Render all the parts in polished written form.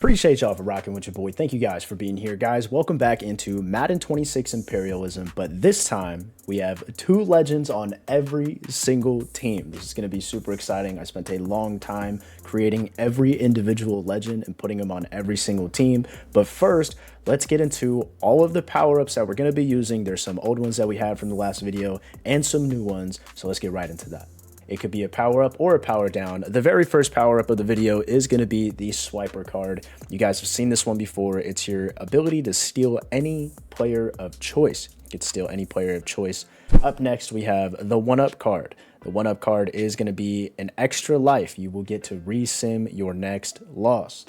Appreciate y'all for rocking with your boy. Thank you guys for being here. Guys, welcome back into Madden 26 Imperialism, but this time we have two legends on every single team. This is going to be super exciting. I spent a long time creating every individual legend and putting them on every single team. But first, let's get into all of the power-ups that we're going to be using. There's some old ones that we had from the last video and some new ones, so let's get right into that. It could be a power up or a power down. The very first power up of the video is going to be the swiper card. You guys have seen this one before. It's your ability to steal any player of choice. You can steal any player of choice. Up next, we have the one-up card. The one-up card is going to be an extra life. You will get to re-sim your next loss.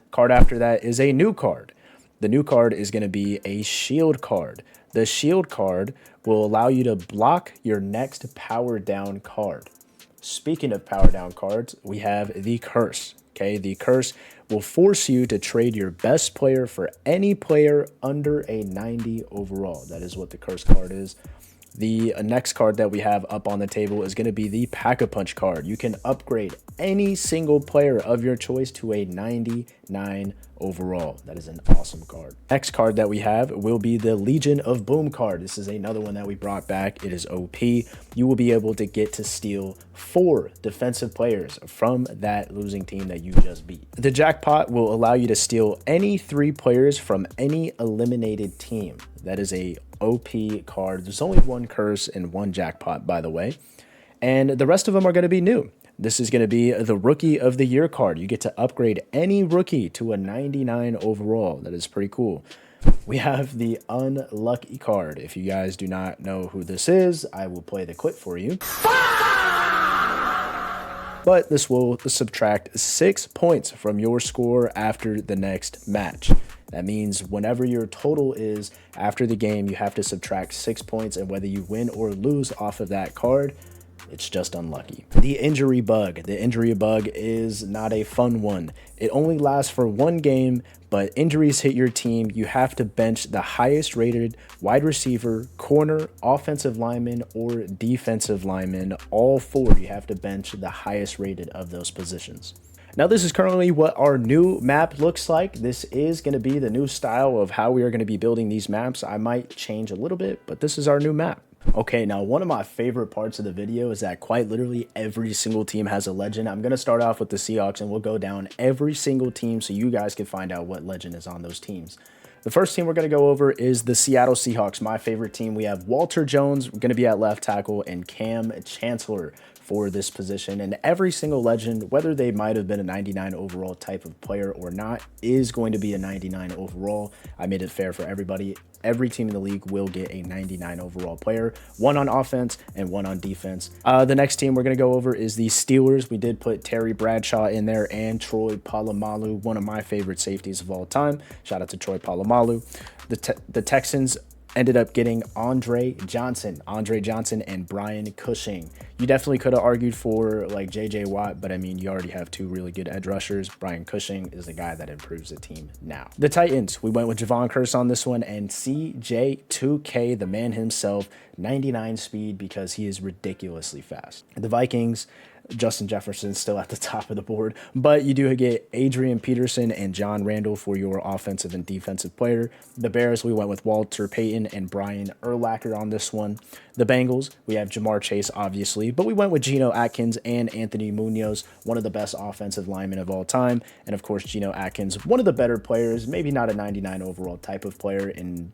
Card after that is a new card. The new card is going to be a shield card. The shield card will allow you to block your next power down card. Speaking of power down cards, we have the curse. Okay, the curse will force you to trade your best player for any player under a 90 overall. That is what the curse card is. The next card that we have up on the table is going to be the Pack-a-Punch card. You can upgrade any single player of your choice to a 99 overall. That is an awesome card. Next card that we have will be the Legion of Boom card. This is another one that we brought back. It is OP. You will be able to get to steal 4 defensive players from that losing team that you just beat. The jackpot will allow you to steal any 3 players from any eliminated team. That is a OP card. There's only one curse and one jackpot, by the way, and the rest of them are going to be new. This is going to be the Rookie of the Year card. You get to upgrade any rookie to a 99 overall. That is pretty cool. We have the Unlucky card. If you guys do not know who this is, I will play the clip for you. But this will subtract 6 points from your score after the next match. That means whenever your total is after the game, you have to subtract 6 points, and whether you win or lose off of that card, it's just unlucky. The injury bug. The injury bug is not a fun one. It only lasts for 1 game, but injuries hit your team. You have to bench the highest rated wide receiver, corner, offensive lineman, or defensive lineman. All 4, you have to bench the highest rated of those positions. Now, this is currently what our new map looks like. This is going to be the new style of how we are going to be building these maps. I might change a little bit, but this is our new map. Okay, now one of my favorite parts of the video is that quite literally every single team has a legend. I'm going to start off with the Seahawks and we'll go down every single team so you guys can find out what legend is on those teams. The first team we're going to go over is the Seattle Seahawks, my favorite team. We have Walter Jones going to be at left tackle and Cam Chancellor for this position. And every single legend, whether they might have been a 99 overall type of player or not, is going to be a 99 overall. I made it fair for everybody. Every team in the league will get a 99 overall player, 1 on offense and 1 on defense. The next team we're going to go over is the Steelers. We did put Terry Bradshaw in there and Troy Polamalu, one of my favorite safeties of all time. Shout out to Troy Polamalu. The Texans ended up getting Andre Johnson and Brian Cushing. You definitely could have argued for like JJ Watt, but I mean, you already have 2 really good edge rushers. Brian Cushing is the guy that improves the team now. The Titans, we went with Javon Curse on this one and CJ2K, the man himself, 99 speed because he is ridiculously fast. The Vikings, Justin Jefferson still at the top of the board, but you do get Adrian Peterson and John Randall for your offensive and defensive player. The Bears, we went with Walter Payton and Brian Urlacher on this one. The Bengals, we have Jamar Chase, obviously, but we went with Geno Atkins and Anthony Munoz, one of the best offensive linemen of all time. And of course, Geno Atkins, one of the better players, maybe not a 99 overall type of player in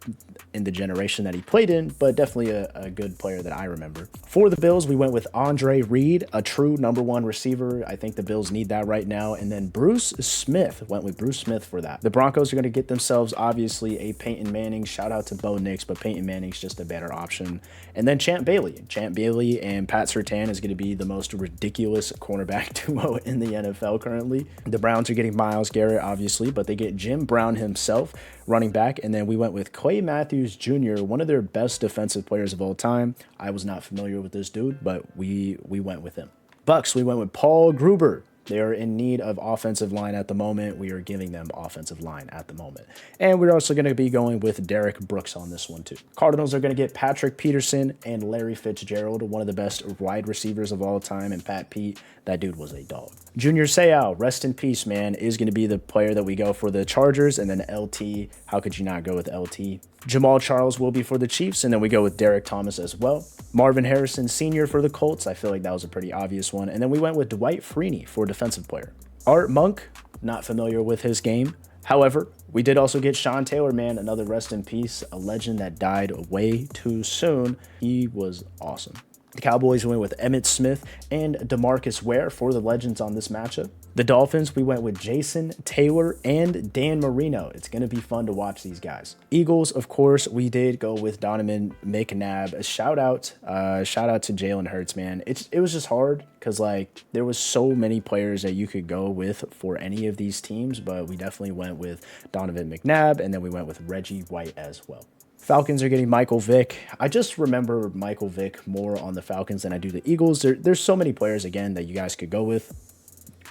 the generation that he played in, but definitely a good player that I remember. For the Bills, we went with Andre Reed, a true #1 receiver. I think the Bills need that right now. And then Bruce Smith, went with Bruce Smith for that. The Broncos are going to get themselves, obviously, a Peyton Manning. Shout out to Bo Nix, but Peyton Manning's just a better option. And then Champ Bailey and Pat Surtain is going to be the most ridiculous cornerback duo in the NFL currently. The Browns are getting Myles Garrett, obviously, but they get Jim Brown himself, running back. And then we went with Clay Matthews Jr., one of their best defensive players of all time. I was not familiar with this dude, but we went with him. Bucks, we went with Paul Gruber. They are in need of offensive line at the moment. We are giving them offensive line at the moment. And we're also going to be going with Derek Brooks on this one too. Cardinals are going to get Patrick Peterson and Larry Fitzgerald, one of the best wide receivers of all time. And Pat Pete, that dude was a dog. Junior Seau, rest in peace, man, is going to be the player that we go for the Chargers. And then LT, how could you not go with LT? Jamal Charles will be for the Chiefs, and then we go with Derek Thomas as well. Marvin Harrison Sr. for the Colts. I feel like that was a pretty obvious one. And then we went with Dwight Freeney for defensive player. Art Monk, not familiar with his game. However, we did also get Sean Taylor, man, another rest in peace, a legend that died way too soon. He was awesome. The Cowboys went with Emmitt Smith and DeMarcus Ware for the legends on this matchup. The Dolphins, we went with Jason Taylor and Dan Marino. It's going to be fun to watch these guys. Eagles, of course, we did go with Donovan McNabb. A shout out to Jalen Hurts, man. It was just hard because like there was so many players that you could go with for any of these teams, but we definitely went with Donovan McNabb, and then we went with Reggie White as well. Falcons are getting Michael Vick. I just remember Michael Vick more on the Falcons than I do the Eagles. There's so many players, again, that you guys could go with.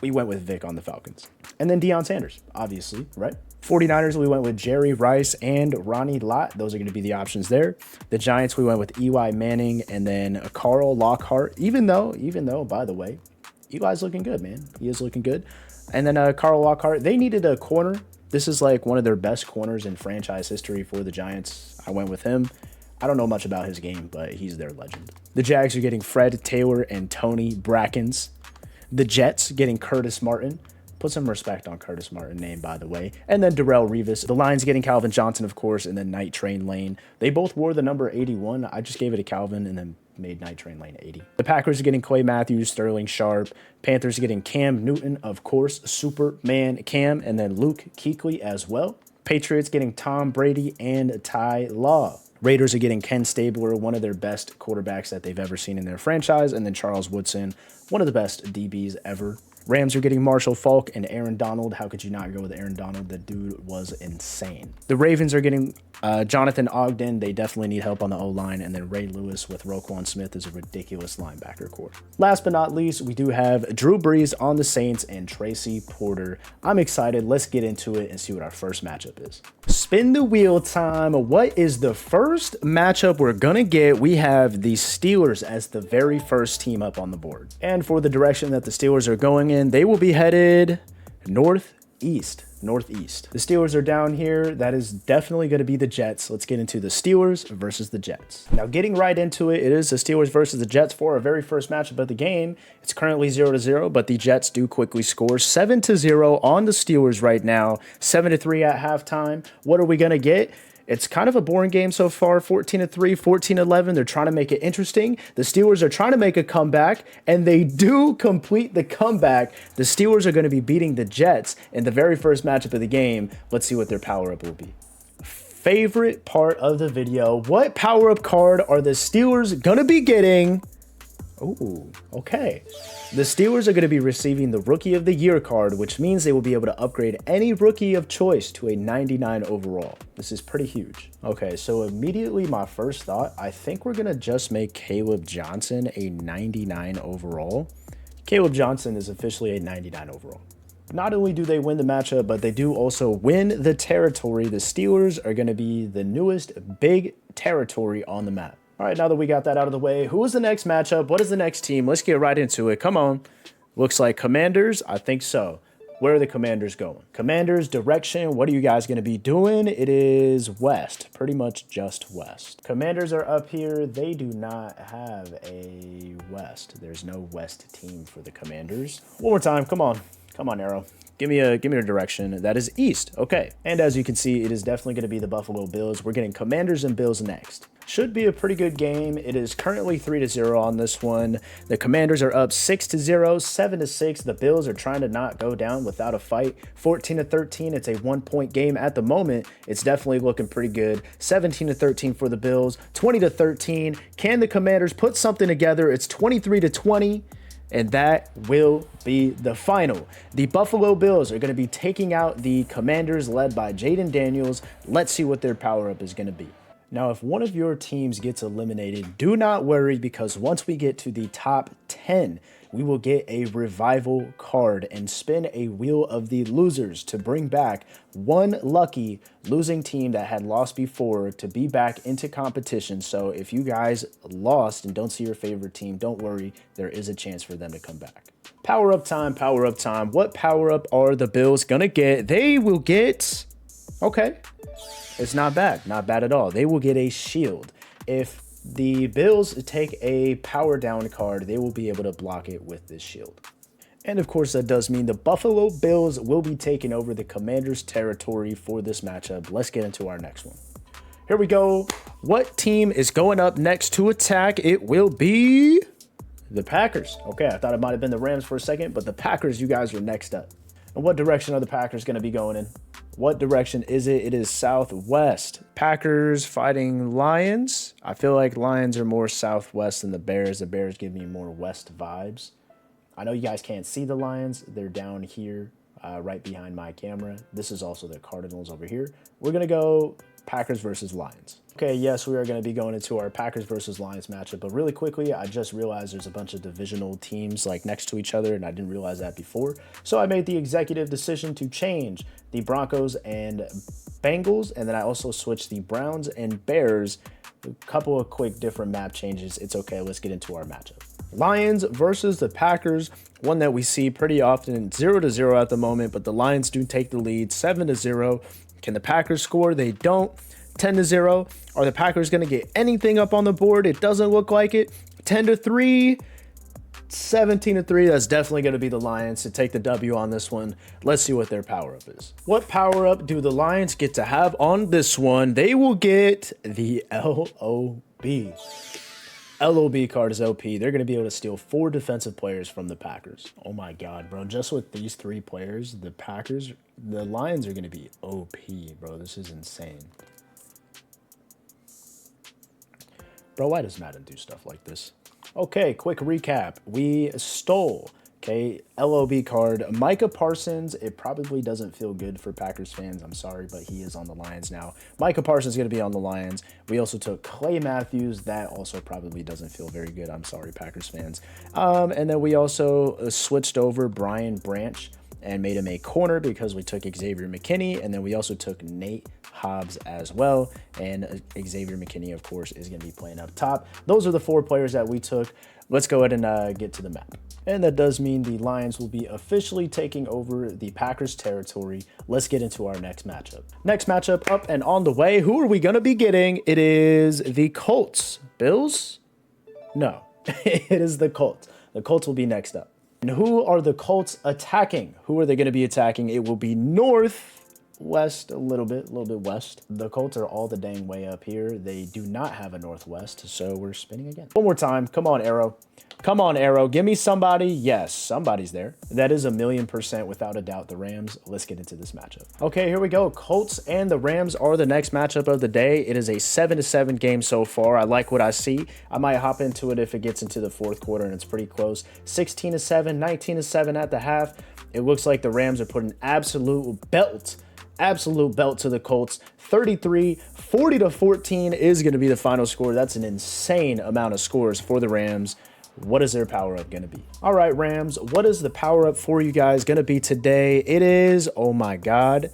We went with Vick on the Falcons. And then Deion Sanders, obviously, right? 49ers, we went with Jerry Rice and Ronnie Lott. Those are going to be the options there. The Giants, we went with Eli Manning and then Carl Lockhart. Even though, by the way, Eli's looking good, man. He is looking good. And then Carl Lockhart, they needed a corner. This is like one of their best corners in franchise history for the Giants. I went with him. I don't know much about his game, but he's their legend. The Jags are getting Fred Taylor and Tony Brackens. The Jets getting Curtis Martin. Put some respect on Curtis Martin's name, by the way. And then Darrelle Revis. The Lions getting Calvin Johnson, of course, and then Night Train Lane. They both wore the number 81. I just gave it to Calvin and then made Night Train Lane 80. The Packers are getting Clay Matthews, Sterling Sharp. Panthers are getting Cam Newton, of course, Superman Cam, and then Luke Kuechly as well. Patriots getting Tom Brady and Ty Law. Raiders are getting Ken Stabler, one of their best quarterbacks that they've ever seen in their franchise, and then Charles Woodson, one of the best DBs ever. Rams are getting Marshall Faulk and Aaron Donald. How could you not go with Aaron Donald? The dude was insane. The Ravens are getting Jonathan Ogden. They definitely need help on the O-line. And then Ray Lewis with Roquan Smith is a ridiculous linebacker core. Last but not least, we do have Drew Brees on the Saints and Tracy Porter. I'm excited. Let's get into it and see what our first matchup is. Spin the wheel time. What is the first matchup we're going to get? We have the Steelers as the very first team up on the board. And for the direction that the Steelers are going in, they will be headed northeast. The Steelers are down here. That is definitely going to be the Jets. Let's get into the Steelers versus the Jets. Now, getting right into it, it is the Steelers versus the Jets for our very first matchup of the game. It's currently 0-0, but the Jets do quickly score 7-0 on the Steelers right now. 7-3 at halftime. What are we going to get? It's kind of a boring game so far, 14-3, 14-11. They're trying to make it interesting. The Steelers are trying to make a comeback, and they do complete the comeback. The Steelers are going to be beating the Jets in the very first matchup of the game. Let's see what their power-up will be. Favorite part of the video. What power-up card are the Steelers going to be getting? Oh, okay. The Steelers are going to be receiving the Rookie of the Year card, which means they will be able to upgrade any rookie of choice to a 99 overall. This is pretty huge. Okay, so immediately my first thought, I think we're going to just make Caleb Johnson a 99 overall. Caleb Johnson is officially a 99 overall. Not only do they win the matchup, but they do also win the territory. The Steelers are going to be the newest big territory on the map. All right, now that we got that out of the way, who is the next matchup? What is the next team? Let's get right into it. Come on. Looks like Commanders. I think so. Where are the Commanders going? Commanders, direction. What are you guys going to be doing? It is west. Pretty much just west. Commanders are up here. They do not have a west. There's no west team for the Commanders. One more time. Come on. Come on, Arrow. Give me a direction. That is east. Okay. And as you can see, it is definitely going to be the Buffalo Bills. We're getting Commanders and Bills next. Should be a pretty good game. It is currently 3-0 on this one. The Commanders are up 6-0, 7-6. The Bills are trying to not go down without a fight. 14-13. It's a 1-point game at the moment. It's definitely looking pretty good. 17-13 for the Bills. 20-13. Can the Commanders put something together? It's 23-20. And that will be the final. The Buffalo Bills are going to be taking out the Commanders led by Jaden Daniels. Let's see what their power-up is going to be. Now, if one of your teams gets eliminated, do not worry, because once we get to the top 10, we will get a revival card and spin a wheel of the losers to bring back one lucky losing team that had lost before to be back into competition. So if you guys lost and don't see your favorite team, don't worry, there is a chance for them to come back. Power up time, power up time. What power up are the Bills gonna get? They will get, okay, it's not bad at all. They will get a shield. If the Bills take a power down card, they will be able to block it with this shield. And of course, that does mean the Buffalo Bills will be taking over the Commanders' territory for this matchup. Let's get into our next one. Here we go. What team is going up next to attack? It will be the Packers. Okay, I thought it might have been the Rams for a second, but the Packers, you guys are next up. And what direction are the Packers going to be going in? What direction is it? It is southwest. Packers fighting Lions. I feel like Lions are more southwest than the Bears. The Bears give me more west vibes. I know you guys can't see the Lions. They're down here, right behind my camera. This is also the Cardinals over here. We're going to go Packers versus Lions. Okay, yes, we are going to be going into our Packers versus Lions matchup, but really quickly, I just realized there's a bunch of divisional teams like next to each other, and I didn't realize that before. So I made the executive decision to change the Broncos and Bengals, and then I also switched the Browns and Bears. A couple of quick different map changes. It's okay, let's get into our matchup. Lions versus the Packers, one that we see pretty often, 0-0 at the moment, but the Lions do take the lead, 7-0. Can the Packers score? They don't. 10-0. Are the Packers going to get anything up on the board? It doesn't look like it. 10-3, 17-3. That's definitely going to be the Lions to take the W on this one. Let's see what their power up is. What power up do the Lions get to have on this one? They will get the LOB. LOB card is OP. They're going to be able to steal 4 defensive players from the Packers. Oh my God, bro. Just with these 3 players, the Lions are going to be OP, bro. This is insane. Bro, why does Madden do stuff like this? Okay, quick recap. We stole, okay, LOB card. Micah Parsons, it probably doesn't feel good for Packers fans. I'm sorry, but he is on the Lions now. Micah Parsons is going to be on the Lions. We also took Clay Matthews. That also probably doesn't feel very good. I'm sorry, Packers fans. And then we also switched over Brian Branch and made him a corner because we took Xavier McKinney, and then we also took Nate Hobbs as well, and Xavier McKinney, of course, is going to be playing up top. Those are the 4 players that we took. Let's go ahead and get to the map. And that does mean the Lions will be officially taking over the Packers territory. Let's get into our next matchup. Next matchup up and on the way. Who are we going to be getting? It is the Colts. Bills? No, it is the Colts. The Colts will be next up. And who are the Colts attacking? Who are they going to be attacking? It will be northwest, a little bit west. The Colts are all the dang way up here. They do not have a northwest, so we're spinning again. One more time. Come on, arrow. Come on, arrow. Give me somebody. Yes, somebody's there. That is 1,000,000% without a doubt the Rams. Let's get into this matchup. Okay, here we go. Colts and the Rams are the next matchup of the day. It is a 7-7 game so far. I like what I see. I might hop into it if it gets into the 4th quarter and it's pretty close. 16-7, 19-7 at the half. It looks like the Rams are putting absolute belt to the Colts. 40-14 is going to be the final score. That's an insane amount of scores for the Rams. What is their power up going to be? All right, Rams, what is the power up for you guys going to be today? It is, oh my God,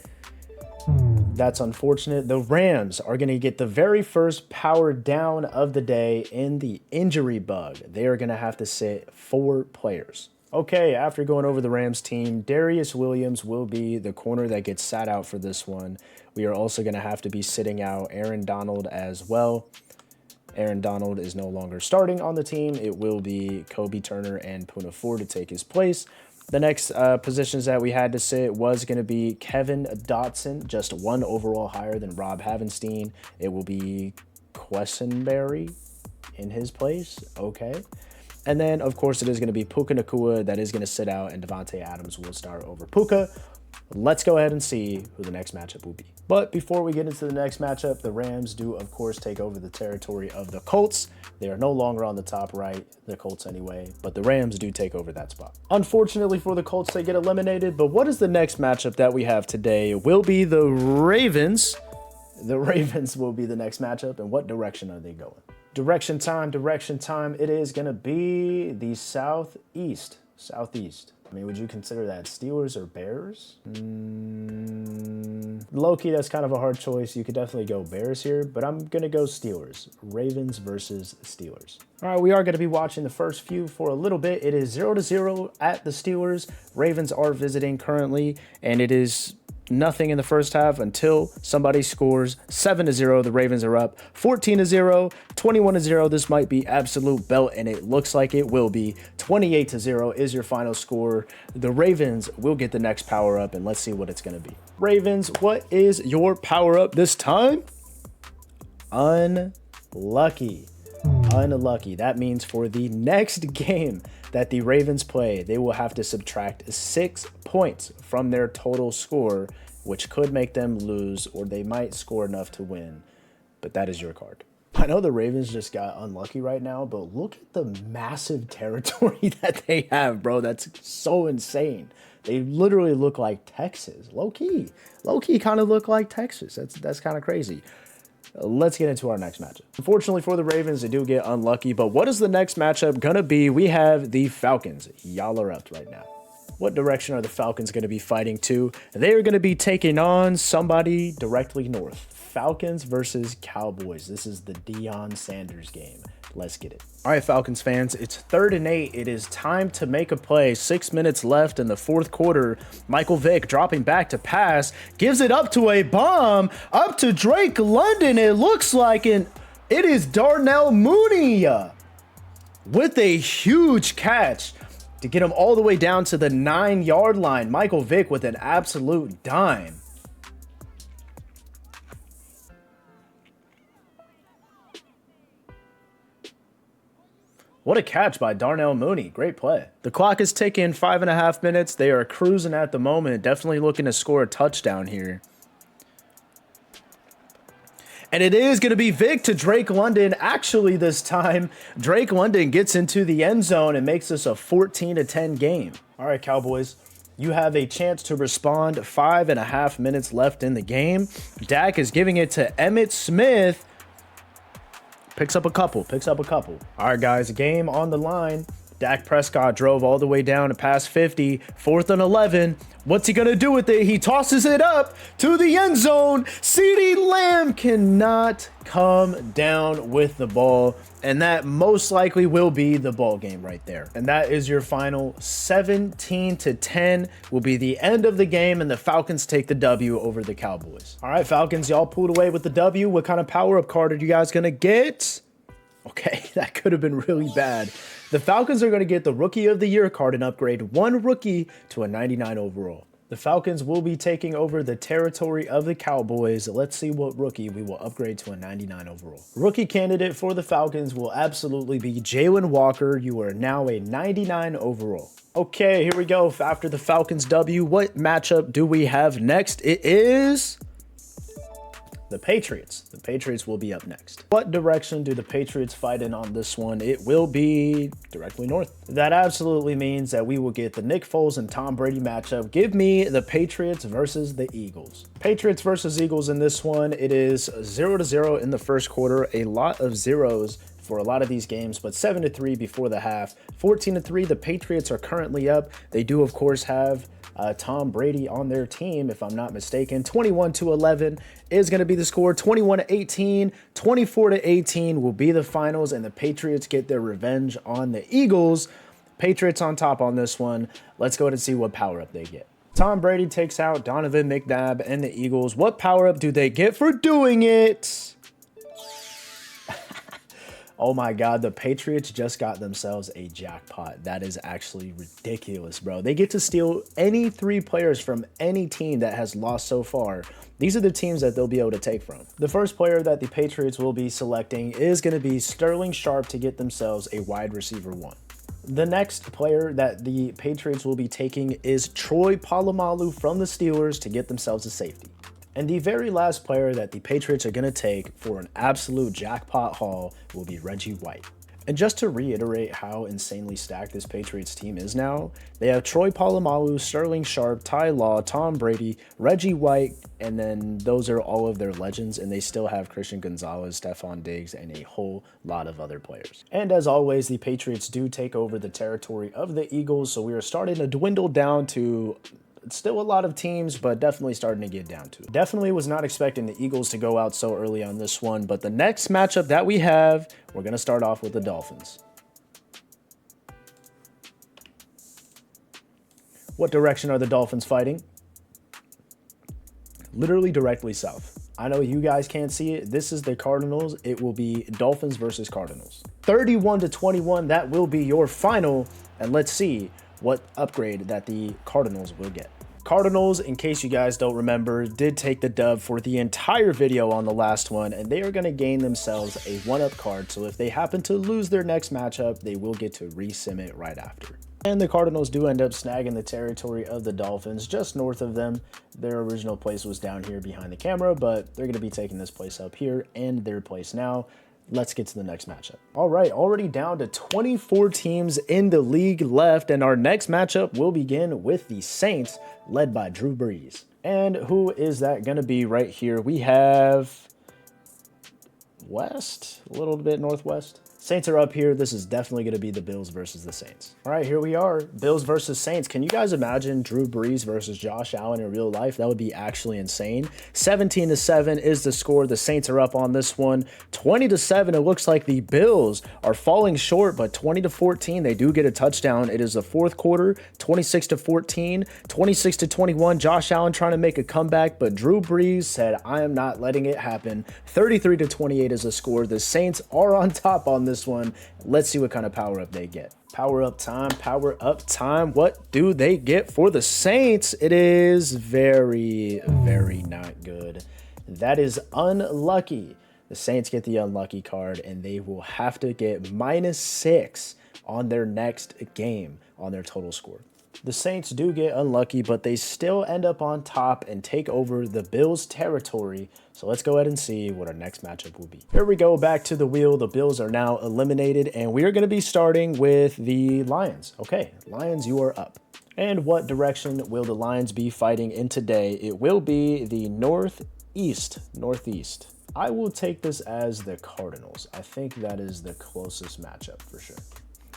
that's unfortunate. The Rams are going to get the very first power down of the day in the injury bug. They are going to have to sit 4 players. Okay, after going over the Rams team, Darius Williams will be the corner that gets sat out for this one. We are also going to have to be sitting out Aaron Donald as well. Aaron Donald is no longer starting on the team. It will be Kobe Turner and Poona Ford to take his place. The next positions that we had to sit was going to be Kevin Dotson, just 1 overall higher than Rob Havenstein. It will be Quessenberry in his place. Okay. And then, of course, it is going to be Puka Nacua that is going to sit out, and Devontae Adams will start over Puka. Let's go ahead and see who the next matchup will be. But before we get into the next matchup, the Rams do, of course, take over the territory of the Colts. They are no longer on the top right, the Colts anyway, but the Rams do take over that spot. Unfortunately for the Colts, they get eliminated, but what is the next matchup that we have today? Will be the Ravens. The Ravens will be the next matchup, and what direction are they going? Direction time, direction time. It is going to be the Southeast. Southeast. I mean, would you consider that Steelers or Bears? Low-key, that's kind of a hard choice. You could definitely go Bears here, but I'm going to go Steelers. Ravens versus Steelers. All right, we are going to be watching the first few for a little bit. It is 0-0 at the Steelers. Ravens are visiting currently, and it is nothing in the first half until somebody scores. 7-0, the Ravens are up. 14-0, 21-0. This might be absolute belt, and it looks like it will be. 28-0 is your final score. The Ravens will get the next power up, and let's see what it's going to be. Ravens, what is your power up this time? Unlucky. Unlucky. That means for the next game that the Ravens play, they will have to subtract 6 points from their total score, which could make them lose, or they might score enough to win. But that is your card. I know the Ravens just got unlucky right now, but look at the massive territory that they have, bro. That's so insane. They literally look like Texas. Low-key. Low-key kind of look like Texas. That's kind of crazy. Let's get into our next matchup. Unfortunately for the Ravens, they do get unlucky, but what is the next matchup gonna be? We have the Falcons. Y'all are up right now. What direction are the Falcons gonna be fighting to? They are gonna be taking on somebody directly north. Falcons versus Cowboys. This is the Deion Sanders game. Let's get it. All right, Falcons fans, it's 3rd and 8. It is time to make a play. 6 minutes left in the fourth quarter. Michael Vick dropping back to pass, gives it up to a bomb, up to Drake London. It looks like it is Darnell Mooney with a huge catch to get him all the way down to the 9-yard line. Michael Vick with an absolute dime. What a catch by Darnell Mooney. Great play. The clock is ticking, 5.5 minutes. They are cruising at the moment. Definitely looking to score a touchdown here. And it is going to be Vick to Drake London. Actually, this time, Drake London gets into the end zone and makes this a 14-10 game. All right, Cowboys. You have a chance to respond. 5.5 minutes left in the game. Dak is giving it to Emmitt Smith. Picks up a couple. All right, guys, game on the line. Dak Prescott drove all the way down to past 50. 4th and 11. What's he going to do with it? He tosses it up to the end zone. CeeDee Lamb cannot come down with the ball. And that most likely will be the ball game right there. And that is your final. 17-10 will be the end of the game, and the Falcons take the W over the Cowboys. All right, Falcons, y'all pulled away with the W. What kind of power-up card are you guys going to get? Okay, that could have been really bad. The Falcons are going to get the Rookie of the Year card and upgrade 1 rookie to a 99 overall. The Falcons will be taking over the territory of the Cowboys. Let's see what rookie we will upgrade to a 99 overall. Rookie candidate for the Falcons will absolutely be Jalen Walker. You are now a 99 overall. Okay, here we go. After the Falcons W, what matchup do we have next? It is the Patriots. The Patriots will be up next. What direction do the Patriots fight in on this one? It will be directly north. That absolutely means that we will get the Nick Foles and Tom Brady matchup. Give me the Patriots versus the Eagles. Patriots versus Eagles in this one. It is 0-0 in the first quarter. A lot of zeros for a lot of these games, but 7-3 before the half. 14-3, the Patriots are currently up. They do, of course, have Tom Brady on their team, if I'm not mistaken. 21-11 is going to be the score. 21-18, 24-18 will be the finals, and the Patriots get their revenge on the Eagles. Patriots on top on this one. Let's go ahead and see what power-up they get. Tom Brady takes out Donovan McNabb and the Eagles. What power-up do they get for doing it? Oh my God, the Patriots just got themselves a jackpot. That is actually ridiculous, bro. They get to steal any 3 players from any team that has lost so far. These are the teams that they'll be able to take from. The first player that the Patriots will be selecting is going to be Sterling Sharp to get themselves a wide receiver 1. The next player that the Patriots will be taking is Troy Polamalu from the Steelers to get themselves a safety. And the very last player that the Patriots are going to take for an absolute jackpot haul will be Reggie White. And just to reiterate how insanely stacked this Patriots team is now, they have Troy Polamalu, Sterling Sharp, Ty Law, Tom Brady, Reggie White, and then those are all of their legends, and they still have Christian Gonzalez, Stephon Diggs, and a whole lot of other players. And as always, the Patriots do take over the territory of the Eagles, so we are starting to dwindle down to still a lot of teams, but definitely starting to get down to it. Definitely was not expecting the Eagles to go out so early on this one, but the next matchup that we have, we're going to start off with the Dolphins. What direction are the Dolphins fighting? Literally directly south. I know you guys can't see it. This is the Cardinals. It will be Dolphins versus Cardinals. 31-21, that will be your final, and let's see what upgrade that the Cardinals will get. Cardinals, in case you guys don't remember, did take the dub for the entire video on the last one, and they are going to gain themselves a 1-up card, so if they happen to lose their next matchup, they will get to re-sim it right after. And the Cardinals do end up snagging the territory of the Dolphins just north of them. Their original place was down here behind the camera, but they're going to be taking this place up here and their place now. Let's get to the next matchup. All right, already down to 24 teams in the league left, and our next matchup will begin with the Saints, led by Drew Brees. And who is that going to be right here? We have west, a little bit northwest. Saints are up here. This is definitely going to be the Bills versus the Saints. All right, here we are. Bills versus Saints. Can you guys imagine Drew Brees versus Josh Allen in real life? That would be actually insane. 17-7 is the score. The Saints are up on this one. 20-7, it looks like the Bills are falling short, but 20-14, they do get a touchdown. It is the fourth quarter, 26-14, 26-21. Josh Allen trying to make a comeback, but Drew Brees said, I am not letting it happen. 33-28 is the score. The Saints are on top on this one. Let's see what kind of power up they get. Power up time, power up time. What do they get for the Saints? It is very, very not good. That is unlucky. The Saints get the unlucky card, and they will have to get -6 on their next game on their total score. The Saints do get unlucky, but they still end up on top and take over the Bills' territory. So let's go ahead and see what our next matchup will be. Here we go, back to the wheel. The Bills are now eliminated, and we are going to be starting with the Lions. Okay, Lions, you are up. And what direction will the Lions be fighting in today? It will be the northeast. I will take this as the Cardinals. I think that is the closest matchup for sure.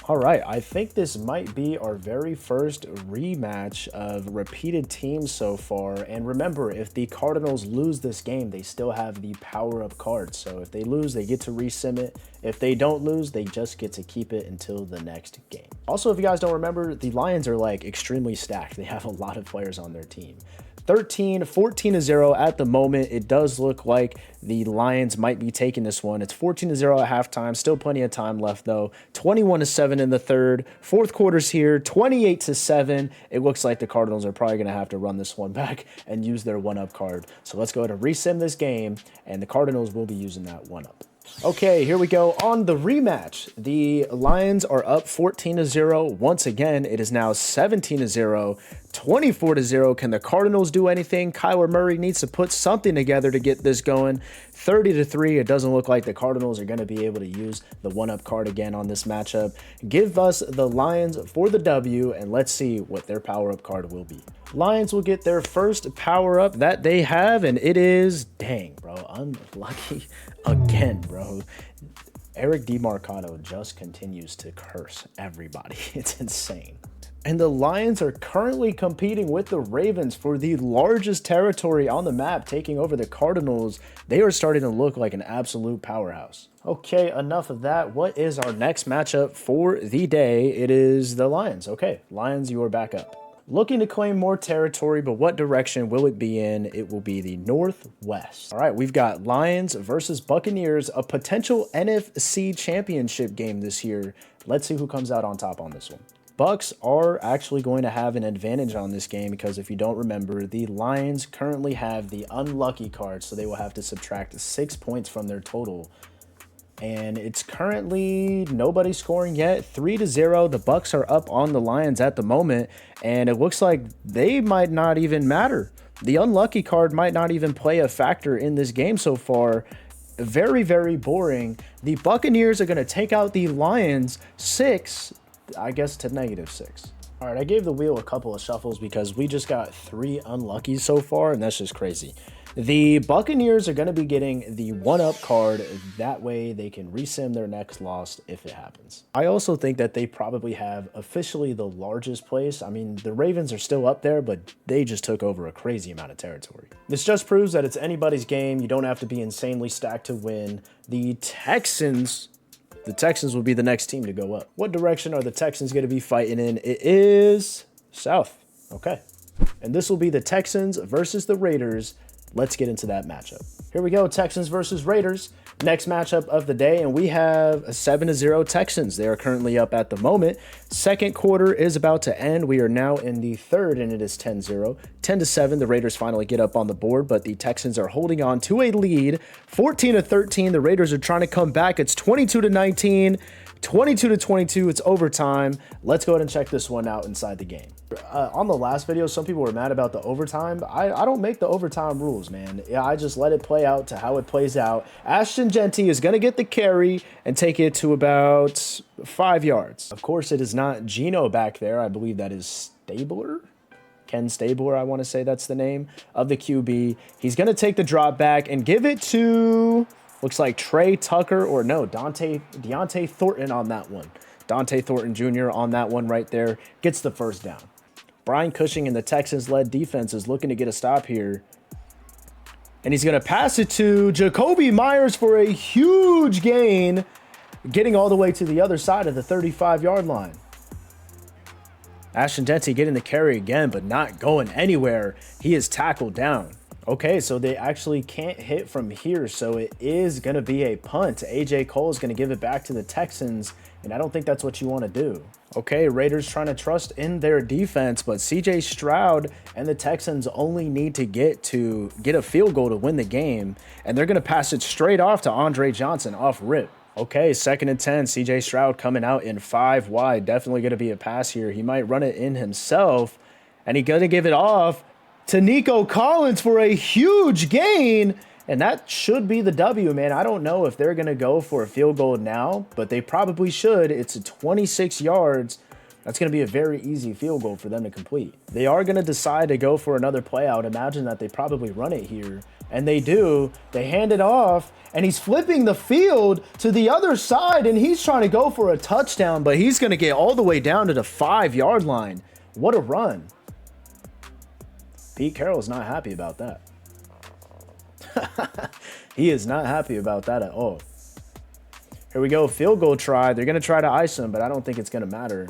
All right, I think this might be our very first rematch of repeated teams so far. And remember, if the Cardinals lose this game, they still have the power-up card. So if they lose, they get to resim it. If they don't lose, they just get to keep it until the next game. Also, if you guys don't remember, the Lions are like extremely stacked. They have a lot of players on their team. 14-0 at the moment. It does look like the Lions might be taking this one. It's 14-0 at halftime. Still plenty of time left, though. 21-7 in the third. Fourth quarter's here. 28-7. It looks like the Cardinals are probably going to have to run this one back and use their 1-up card. So let's go ahead and resim this game, and the Cardinals will be using that 1-up. Okay, here we go on the rematch. The Lions are up 14-0. Once again, it is now 17-0, 24-0. Can the Cardinals do anything? Kyler Murray needs to put something together to get this going. 30-3. It doesn't look like the Cardinals are going to be able to use the 1-up card again on this matchup. Give us the Lions for the W, and let's see what their power-up card will be. Lions will get their first power-up that they have, and it is, dang, bro, unlucky again, bro. Eric DeMarcado just continues to curse everybody. It's insane. And the Lions are currently competing with the Ravens for the largest territory on the map, taking over the Cardinals. They are starting to look like an absolute powerhouse. Okay, enough of that. What is our next matchup for the day? It is the Lions. Okay, Lions, you are back up. Looking to claim more territory, but what direction will it be in? It will be the northwest. All right, we've got Lions versus Buccaneers, a potential NFC championship game this year. Let's see who comes out on top on this one. Bucs are actually going to have an advantage on this game because if you don't remember, the Lions currently have the unlucky card, so they will have to subtract 6 points from their total. And it's currently nobody scoring yet. 3-0. The Bucs are up on the Lions at the moment, and it looks like they might not even matter. The unlucky card might not even play a factor in this game so far. very, very boring. The Buccaneers are going to take out the Lions 6, I guess, to -6. All right, I gave the wheel a couple of shuffles because we just got 3 unlucky so far, and that's just crazy. The Buccaneers are going to be getting the 1-up card. That way they can resim their next loss if it happens. I also think that they probably have officially the largest place. I mean, the Ravens are still up there, but they just took over a crazy amount of territory. This just proves that it's anybody's game. You don't have to be insanely stacked to win. The Texans will be the next team to go up. What direction are the Texans going to be fighting in? It is south. Okay. And this will be the Texans versus the Raiders. Let's get into that matchup. Here we go, Texans versus Raiders. Next matchup of the day, and we have a 7-0 Texans. They are currently up at the moment. Second quarter is about to end. We are now in the third, and it is 10-0. 10-7, the Raiders finally get up on the board, but the Texans are holding on to a lead. 14-13, the Raiders are trying to come back. It's 22-19. 22-22, it's overtime. Let's go ahead and check this one out inside the game. On the last video, some people were mad about the overtime. I don't make the overtime rules, man. Yeah, I just let it play out to how it plays out. Ashton Jeanty is going to get the carry and take it to about 5 yards. Of course, it is not Geno back there. I believe that is Stabler. Ken Stabler, I want to say that's the name of the QB. He's going to take the drop back and give it to... looks like Trey Tucker, or no, Deontay Thornton on that one. Dante Thornton Jr. on that one right there gets the first down. Brian Cushing and the Texans-led defense is looking to get a stop here. And he's going to pass it to Jacoby Myers for a huge gain, getting all the way to the other side of the 35-yard line. Ashton Jeanty getting the carry again, but not going anywhere. He is tackled down. Okay, so they actually can't hit from here, so it is going to be a punt. A.J. Cole is going to give it back to the Texans, and I don't think that's what you want to do. Okay, Raiders trying to trust in their defense, but C.J. Stroud and the Texans only need to get a field goal to win the game, and they're going to pass it straight off to Andre Johnson off rip. Okay, 2nd and 10, C.J. Stroud coming out in 5 wide. Definitely going to be a pass here. He might run it in himself, and he's going to give it off to Nico Collins for a huge gain, and that should be the W, man. I don't know if they're going to go for a field goal now, but they probably should. It's 26 yards. That's going to be a very easy field goal for them to complete. They are going to decide to go for another play. I would imagine that they probably run it here, and they do. They hand it off, and he's flipping the field to the other side, and he's trying to go for a touchdown, but he's going to get all the way down to the 5-yard line. What a run. Pete Carroll is not happy about that. He is not happy about that at all. Here we go, field goal try. They're going to try to ice him, but I don't think it's going to matter.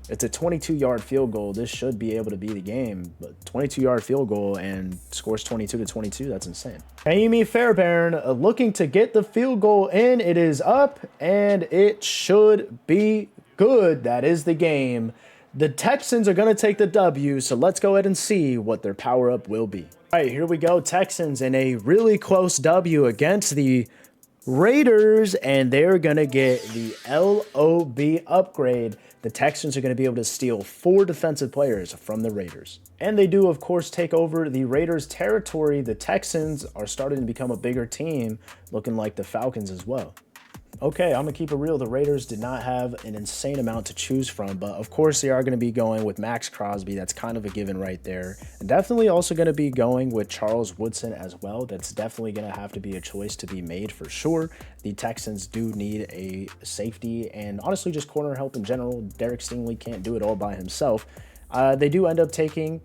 It's a 22-yard field goal. This should be able to be the game, but 22-yard field goal and scores 22-22. That's insane. Amy Fairbairn looking to get the field goal in. It is up, and it should be good. That is the game. The Texans are going to take the W, so let's go ahead and see what their power-up will be. All right, here we go. Texans in a really close W against the Raiders, and they're going to get the LOB upgrade. The Texans are going to be able to steal 4 defensive players from the Raiders. And they do, of course, take over the Raiders' territory. The Texans are starting to become a bigger team, looking like the Falcons as well. Okay, I'm going to keep it real. The Raiders did not have an insane amount to choose from, but of course they are going to be going with Max Crosby. That's kind of a given right there. And definitely also going to be going with Charles Woodson as well. That's definitely going to have to be a choice to be made for sure. The Texans do need a safety and honestly just corner help in general. Derek Stingley can't do it all by himself. They do end up taking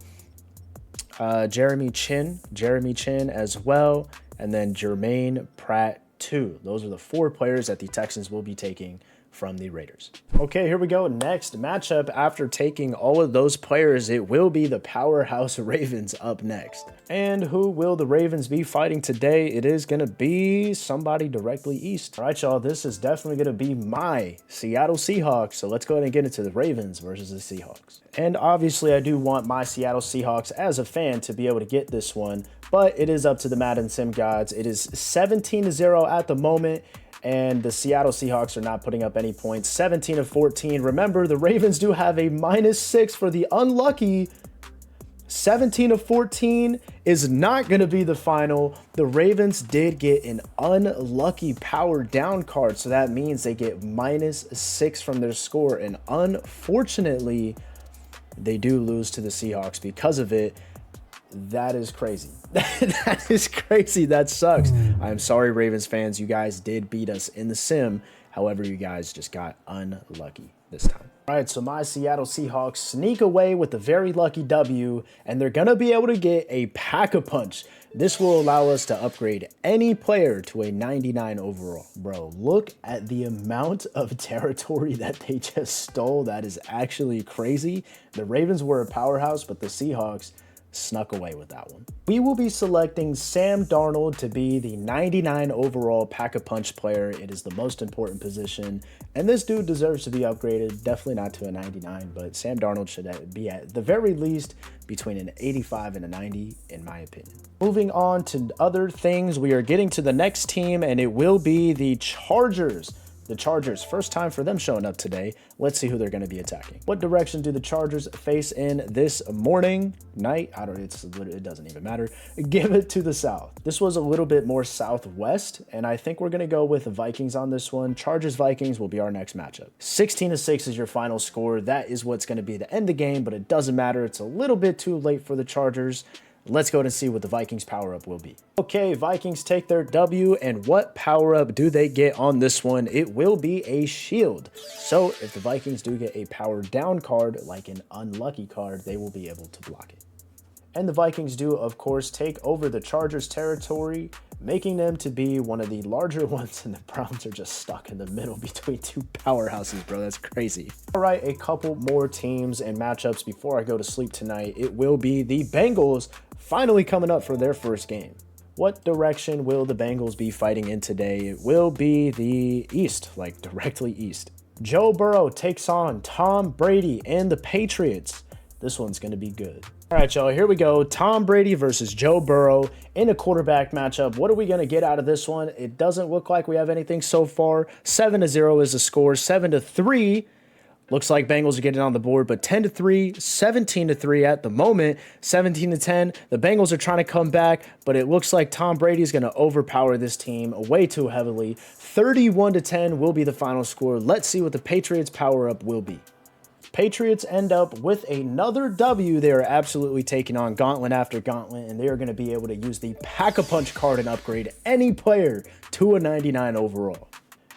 Jeremy Chin as well, and then Jermaine Pratt 2. Those are the 4 players that the Texans will be taking from the Raiders. Okay, here we go. Next matchup. After taking all of those players, it will be the powerhouse Ravens up next. And who will the Ravens be fighting today? It is going to be somebody directly east. All right, y'all, this is definitely going to be my Seattle Seahawks. So let's go ahead and get into the Ravens versus the Seahawks. And obviously, I do want my Seattle Seahawks as a fan to be able to get this one, but it is up to the Madden Sim gods. It is 17-0 at the moment, and the Seattle Seahawks are not putting up any points. 17-14. Remember, the Ravens do have a -6 for the unlucky 17 to 14 is not going to be the final. The Ravens did get an unlucky power down card, so that means they get -6 from their score, and unfortunately, they do lose to the Seahawks because of it. That is crazy. That is crazy. That sucks. I'm sorry, Ravens fans. You guys did beat us in the sim. However, you guys just got unlucky this time. All right, so my Seattle Seahawks sneak away with a very lucky W, and they're going to be able to get a Pack-a-Punch. This will allow us to upgrade any player to a 99 overall. Bro, look at the amount of territory that they just stole. That is actually crazy. The Ravens were a powerhouse, but the Seahawks snuck away with that one. We will be selecting Sam Darnold to be the 99 overall Pack-a-Punch player. It is the most important position, and this dude deserves to be upgraded. Definitely not to a 99, but Sam Darnold should be at the very least between an 85 and a 90, in my opinion. Moving on to other things, we are getting to the next team, and it will be the Chargers. The Chargers, first time for them showing up today. Let's see who they're going to be attacking. What direction do the Chargers face in this morning, night? It doesn't even matter. Give it to the south. This was a little bit more southwest, and I think we're going to go with the Vikings on this one. Chargers-Vikings will be our next matchup. 16 to 6 is your final score. That is what's going to be the end of the game, but it doesn't matter. It's a little bit too late for the Chargers. Let's go and see what the Vikings power-up will be. Okay, Vikings take their W, and what power-up do they get on this one? It will be a shield. So if the Vikings do get a power-down card, like an unlucky card, they will be able to block it. And the Vikings do, of course, take over the Chargers territory, making them to be one of the larger ones, and the Browns are just stuck in the middle between two powerhouses, bro. That's crazy. All right, a couple more teams and matchups before I go to sleep tonight. It will be the Bengals finally coming up for their first game. What direction will the Bengals be fighting in today? It will be the east, like directly east. Joe Burrow takes on Tom Brady and the Patriots. This one's going to be good. All right, y'all, here we go. Tom Brady versus Joe Burrow in a quarterback matchup. What are we going to get out of this one? It doesn't look like we have anything so far. 7-0 is the score. 7-3. Looks like Bengals are getting on the board, but 10-3, 17-3 at the moment, 17-10. The Bengals are trying to come back, but it looks like Tom Brady is going to overpower this team way too heavily. 31-10 will be the final score. Let's see what the Patriots power-up will be. Patriots end up with another W. They are absolutely taking on gauntlet after gauntlet, and they are going to be able to use the Pack-a-Punch card and upgrade any player to a 99 overall.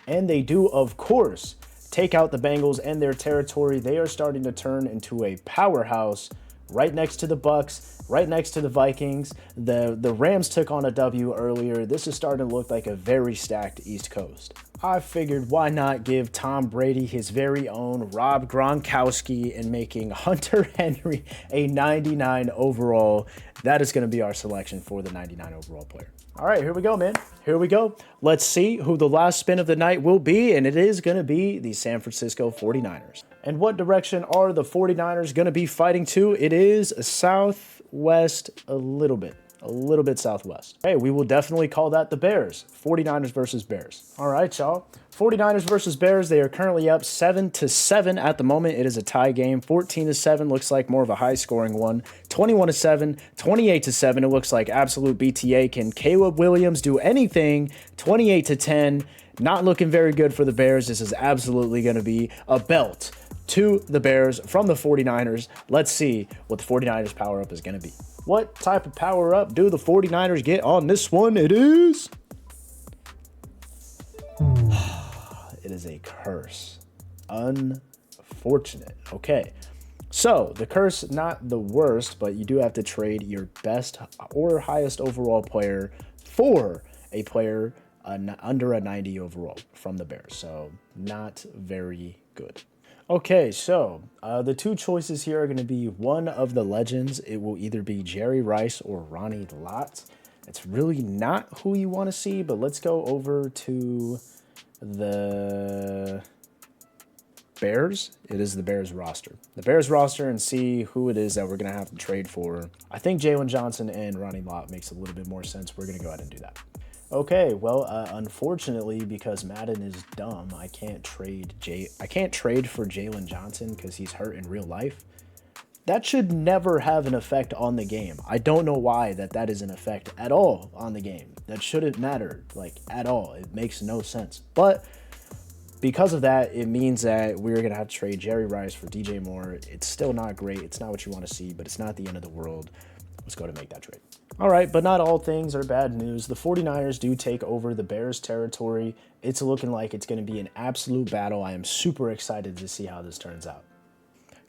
And they do, of course, take out the Bengals and their territory. They are starting to turn into a powerhouse right next to the Bucks, right next to the Vikings. The Rams took on a W earlier. This is starting to look like a very stacked East Coast. I figured why not give Tom Brady his very own Rob Gronkowski and making Hunter Henry a 99 overall. That is going to be our selection for the 99 overall player. All right, here we go, man. Here we go. Let's see who the last spin of the night will be, and it is going to be the San Francisco 49ers. And what direction are the 49ers going to be fighting to? It is southwest a little bit southwest. Hey, we will definitely call that the Bears. 49ers versus Bears. All right, y'all. 49ers versus Bears. They are currently up 7-7 at the moment. It is a tie game. 14-7 looks like more of a high-scoring one. 21-7, 28-7. It looks like absolute BTA. Can Caleb Williams do anything? 28-10. Not looking very good for the Bears. This is absolutely going to be a belt to the Bears from the 49ers. Let's see what the 49ers power-up is going to be. What type of power-up do the 49ers get on this one? It is... It is a curse. Unfortunate. Okay. So, the curse, not the worst, but you do have to trade your best or highest overall player for a player under a 90 overall from the Bears. So, not very good. Okay, so the two choices here are going to be one of the legends. It will either be Jerry Rice or Ronnie Lott. It's really not who you want to see, but let's go over to the Bears. It is the Bears roster. The Bears roster, and see who it is that we're going to have to trade for. I think Jalen Johnson and Ronnie Lott makes a little bit more sense. We're going to go ahead and do that. Okay, well, unfortunately, because Madden is dumb, I can't trade for Jalen Johnson because he's hurt in real life. That should never have an effect on the game. I don't know why that is an effect at all on the game. That shouldn't matter, like, at all. It makes no sense. But because of that, it means that we're going to have to trade Jerry Rice for DJ Moore. It's still not great. It's not what you want to see, but it's not the end of the world. Let's go to make that trade. All right, but not all things are bad news. The 49ers do take over the Bears territory. It's looking like it's going to be an absolute battle. I am super excited to see how this turns out.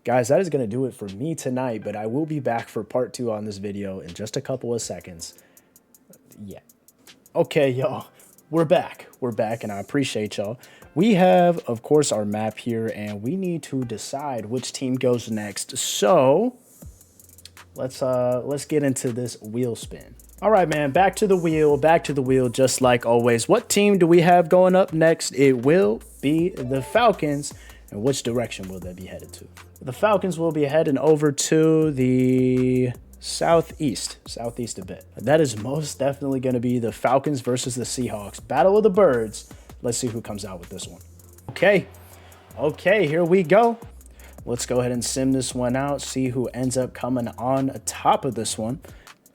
Guys, that is going to do it for me tonight, but I will be back for part 2 on this video in just a couple of seconds. Yeah. Okay, y'all, we're back. We're back, and I appreciate y'all. We have, of course, our map here, and we need to decide which team goes next. So let's get into this wheel spin. All right, man, back to the wheel, just like always. What team do we have going up next? It will be the Falcons. And which direction will they be headed to? The Falcons will be heading over to the southeast a bit. That is most definitely going to be the Falcons versus the Seahawks. Battle of the Birds. Let's see who comes out with this one. Okay, here we go. Let's go ahead and sim this one out, see who ends up coming on top of this one.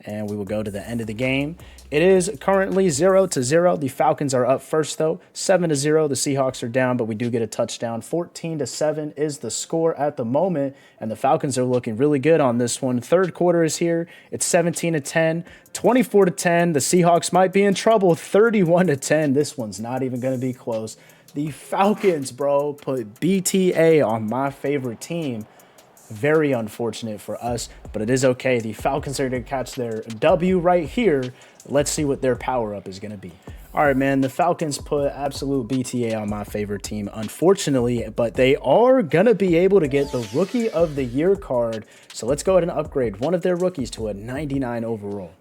And we will go to the end of the game. It is currently 0-0. The Falcons are up first, though. 7-0. The Seahawks are down, but we do get a touchdown. 14-7 is the score at the moment, and the Falcons are looking really good on this one. Third quarter is here. It's 17-10, 24-10. The Seahawks might be in trouble. 31-10. This one's not even going to be close. The Falcons, bro, put BTA on my favorite team. Very unfortunate for us, but it is okay. The Falcons are going to catch their W right here. Let's see what their power-up is going to be. All right, man, the Falcons put absolute BTA on my favorite team, unfortunately, but they are going to be able to get the Rookie of the Year card. So let's go ahead and upgrade one of their rookies to a 99 overall.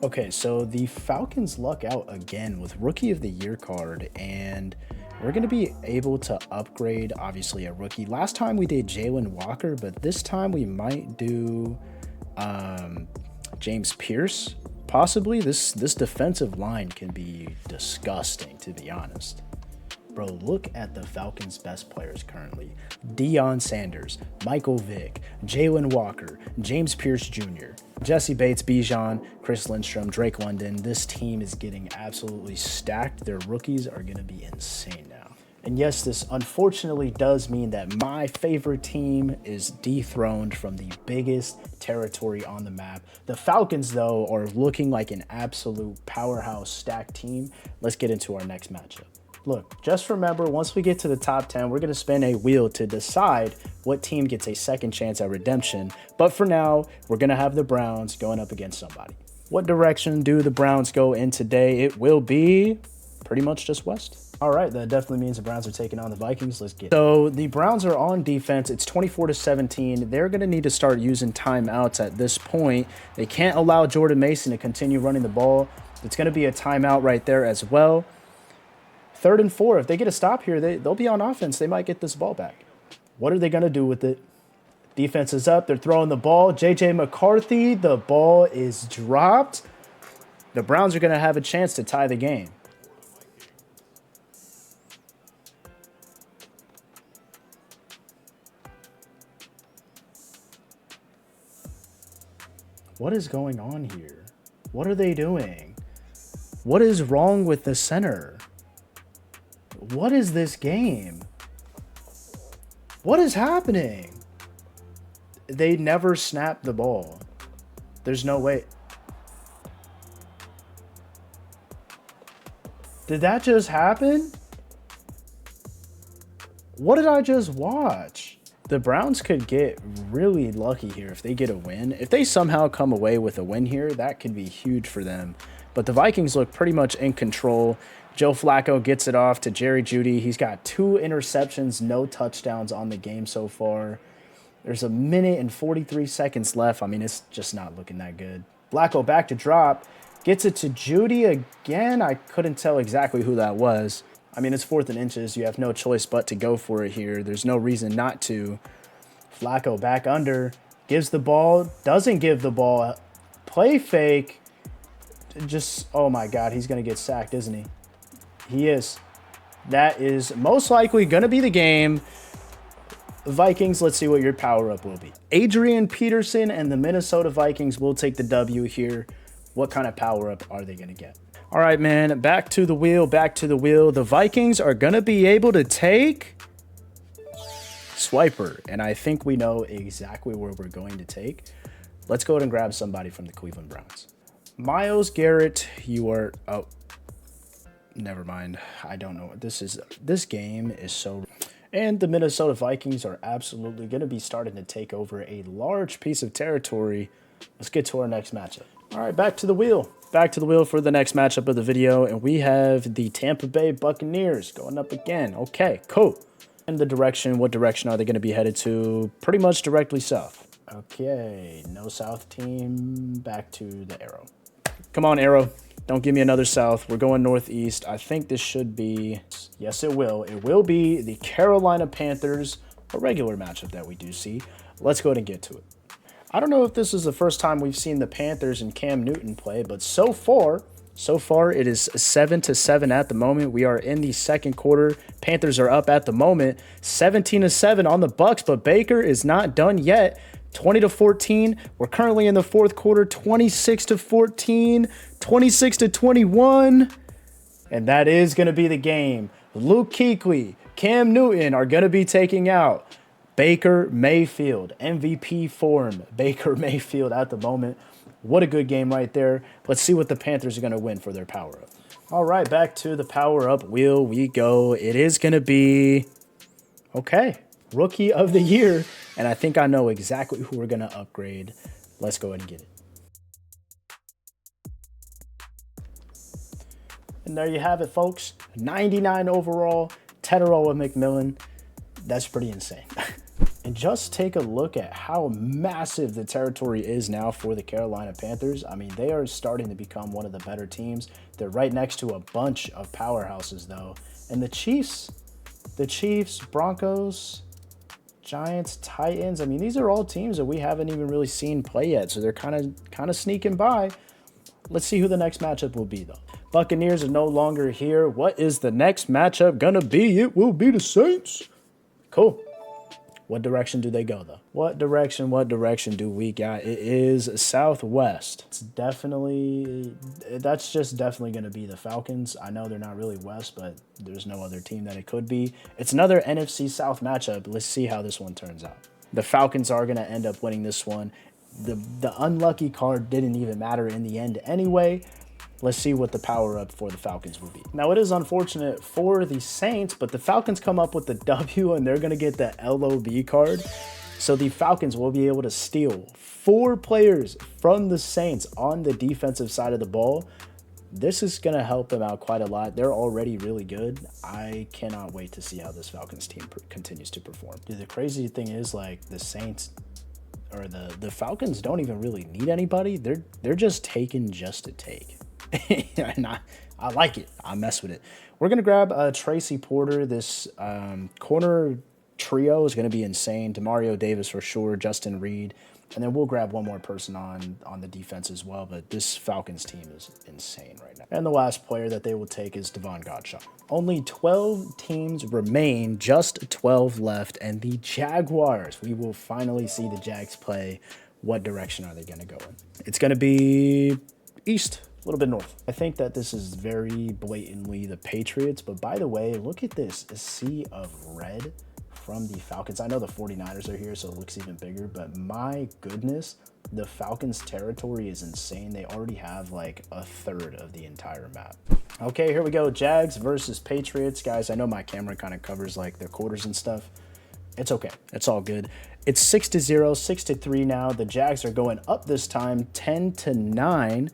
Okay, so the Falcons luck out again with Rookie of the Year card, and we're going to be able to upgrade, obviously, a rookie. Last time we did Jalen Walker, but this time we might do James Pierce, possibly. This defensive line can be disgusting, to be honest. Bro, look at the Falcons' best players currently. Deion Sanders, Michael Vick, Jalen Walker, James Pierce Jr., Jesse Bates, Bijan, Chris Lindstrom, Drake London. This team is getting absolutely stacked. Their rookies are going to be insane now. And yes, this unfortunately does mean that my favorite team is dethroned from the biggest territory on the map. The Falcons, though, are looking like an absolute powerhouse stacked team. Let's get into our next matchup. Look, just remember, once we get to the top 10, we're going to spin a wheel to decide what team gets a second chance at redemption. But for now, we're going to have the Browns going up against somebody. What direction do the Browns go in today? It will be pretty much just west. All right, that definitely means the Browns are taking on the Vikings. Let's get it. So the Browns are on defense. It's 24-17. They're going to need to start using timeouts at this point. They can't allow Jordan Mason to continue running the ball. It's going to be a timeout right there as well. 3rd and 4. If they get a stop here, they'll be on offense. They might get this ball back. What are they going to do with it? Defense is up. They're throwing the ball. J.J. McCarthy, the ball is dropped. The Browns are going to have a chance to tie the game. What is going on here? What are they doing? What is wrong with the center? What is this game? What is happening? They never snap the ball. There's no way. Did that just happen? What did I just watch? The Browns could get really lucky here if they get a win. If they somehow come away with a win here, that could be huge for them. But the Vikings look pretty much in control. Joe Flacco gets it off to Jerry Jeudy. He's got 2 interceptions, no touchdowns on the game so far. There's 1 minute and 43 seconds left. I mean, it's just not looking that good. Flacco back to drop. Gets it to Jeudy again. I couldn't tell exactly who that was. I mean, it's 4th and inches. You have no choice but to go for it here. There's no reason not to. Flacco back under. Gives the ball. Doesn't give the ball. Play fake. Just, oh my God, he's going to get sacked, isn't he? He is. That is most likely going to be the game. Vikings, let's see what your power-up will be. Adrian Peterson and the Minnesota Vikings will take the W here. What kind of power-up are they going to get? All right, man, back to the wheel, back to the wheel. The Vikings are going to be able to take Swiper, and I think we know exactly where we're going to take. Let's go ahead and grab somebody from the Cleveland Browns. Myles Garrett, you are... Oh, never mind. I don't know what this is. This game is so... And the Minnesota Vikings are absolutely going to be starting to take over a large piece of territory. Let's get to our next matchup. All right, back to the wheel. Back to the wheel for the next matchup of the video. And we have the Tampa Bay Buccaneers going up again. Okay, cool. And the direction, what direction are they going to be headed to? Pretty much directly south. Okay, no south team. Back to the arrow. Come on, arrow. Don't give me another south. We're going northeast. I think this should be... Yes, it will. It will be the Carolina Panthers, a regular matchup that we do see. Let's go ahead and get to it. I don't know if this is the first time we've seen the Panthers and Cam Newton play, but so far it is 7-7 at the moment. We are in the second quarter. Panthers are up at the moment, 17-7 on the Bucks, but Baker is not done yet. 20-14. We're currently in the fourth quarter, 26-14, 26-21. And that is going to be the game. Luke Kuechly, Cam Newton are going to be taking out Baker Mayfield. MVP form. Baker Mayfield at the moment. What a good game right there. Let's see what the Panthers are going to win for their power-up. All right, back to the power-up wheel we go. It is going to be, okay, Rookie of the Year. And I think I know exactly who we're going to upgrade. Let's go ahead and get it. And there you have it, folks. 99 overall, Teteroa McMillan. That's pretty insane. And just take a look at how massive the territory is now for the Carolina Panthers. I mean, they are starting to become one of the better teams. They're right next to a bunch of powerhouses, though. And the Chiefs, Broncos, Giants, Titans. I mean, these are all teams that we haven't even really seen play yet. So they're kind of sneaking by. Let's see who the next matchup will be, though. Buccaneers are no longer here. What is the next matchup gonna be? It will be the Saints. Cool. What direction do they go, though? What direction do we got? It is southwest. It's definitely, that's just definitely going to be the Falcons. I know they're not really west, but there's no other team that it could be. It's another NFC South matchup. Let's see how this one turns out. The Falcons are going to end up winning this one. The unlucky card didn't even matter in the end anyway. Let's see what the power-up for the Falcons will be. Now, it is unfortunate for the Saints, but the Falcons come up with the W, and they're going to get the LOB card. So the Falcons will be able to steal 4 players from the Saints on the defensive side of the ball. This is going to help them out quite a lot. They're already really good. I cannot wait to see how this Falcons team continues to perform. Dude, the crazy thing is, like, the Saints... or the Falcons don't even really need anybody. They're just taking just to take. And I like it. I mess with it. We're going to grab Tracy Porter. This corner trio is going to be insane. Demario Davis for sure, Justin Reed. And then we'll grab one more person on the defense as well. But this Falcons team is insane right now. And the last player that they will take is Devon Godchaux. Only 12 teams remain, just 12 left. And the Jaguars, we will finally see the Jags play. What direction are they going to go in? It's going to be east. A little bit north. I think that this is very blatantly the Patriots, but by the way, look at this, a sea of red from the Falcons. I know the 49ers are here, so it looks even bigger, but my goodness, the Falcons territory is insane. They already have like a third of the entire map. Okay, here we go. Jags versus Patriots. Guys, I know my camera kind of covers like their quarters and stuff. It's okay. It's all good. It's 6-0, 6-3 now. The Jags are going up this time, 10-9.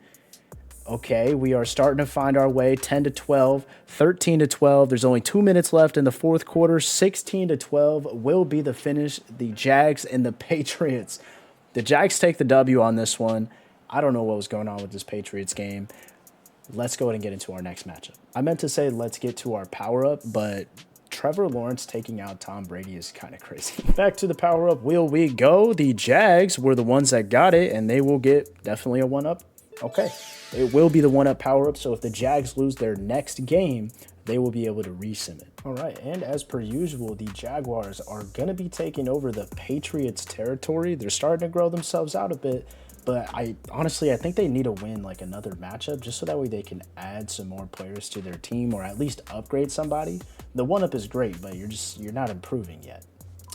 Okay, we are starting to find our way. 10-12, 13-12. There's only 2 minutes left in the fourth quarter. 16-12 will be the finish. The Jags and the Patriots. The Jags take the W on this one. I don't know what was going on with this Patriots game. Let's go ahead and get into our next matchup. I meant to say let's get to our power-up, but Trevor Lawrence taking out Tom Brady is kind of crazy. Back to the power-up wheel we go. The Jags were the ones that got it, and they will get definitely a one-up. Okay, it will be the one-up power-up, so if the Jags lose their next game, they will be able to resim it. All right, and as per usual, the Jaguars are going to be taking over the Patriots territory. They're starting to grow themselves out a bit, but I think they need to win like another matchup just so that way they can add some more players to their team or at least upgrade somebody. The 1-up is great, but you're not improving yet.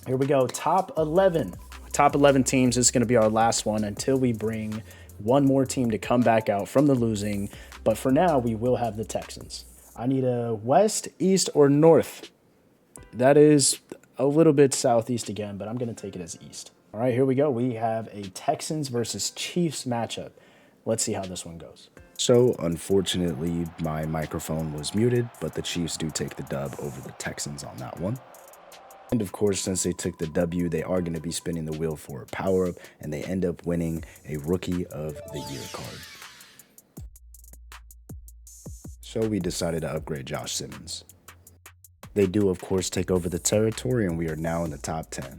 Here we go, top 11. Top 11 teams. This is going to be our last one until we bring one more team to come back out from the losing. But for now, we will have the Texans. I need a west, east, or north. That is a little bit southeast again, but I'm going to take it as east. All right, here we go. We have a Texans versus Chiefs matchup. Let's see how this one goes. So, unfortunately, my microphone was muted, but the Chiefs do take the dub over the Texans on that one. And of course, since they took the W, they are going to be spinning the wheel for a power-up, and they end up winning a Rookie of the Year card. So we decided to upgrade Josh Simmons. They do, of course, take over the territory, and we are now in the top 10.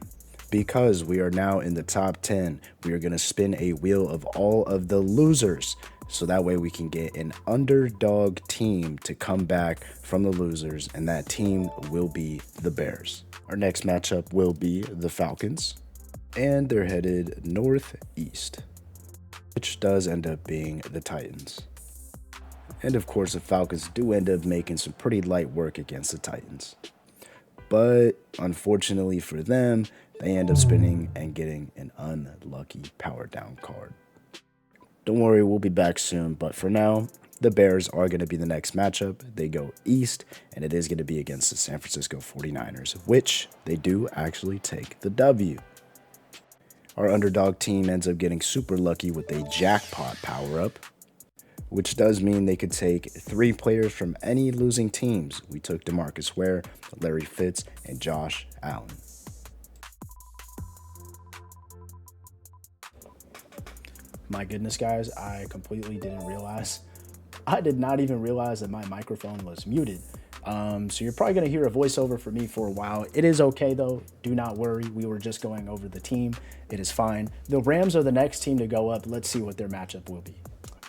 Because we are now in the top 10, we are going to spin a wheel of all of the losers. So that way we can get an underdog team to come back from the losers, and that team will be the Bears. Our next matchup will be the Falcons, and they're headed northeast, which does end up being the Titans. And of course, the Falcons do end up making some pretty light work against the Titans. But unfortunately for them, they end up spinning and getting an unlucky power down card. Don't worry, we'll be back soon, but for now, the Bears are going to be the next matchup. They go east, and it is going to be against the San Francisco 49ers, which they do actually take the W. Our underdog team ends up getting super lucky with a jackpot power-up, which does mean they could take 3 players from any losing teams. We took DeMarcus Ware, Larry Fitz, and Josh Allen. My goodness, guys, I completely didn't realize. I did not even realize that my microphone was muted. So you're probably going to hear a voiceover for me for a while. It is okay, though. Do not worry. We were just going over the team. It is fine. The Rams are the next team to go up. Let's see what their matchup will be.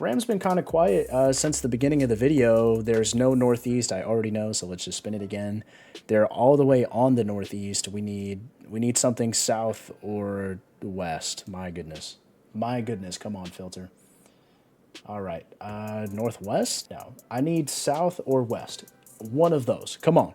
Rams been kind of quiet since the beginning of the video. There's no northeast. I already know, so let's just spin it again. They're all the way on the northeast. We need something south or west. My goodness. My goodness. Come on, filter. All right. Northwest? No. I need south or west. One of those. Come on.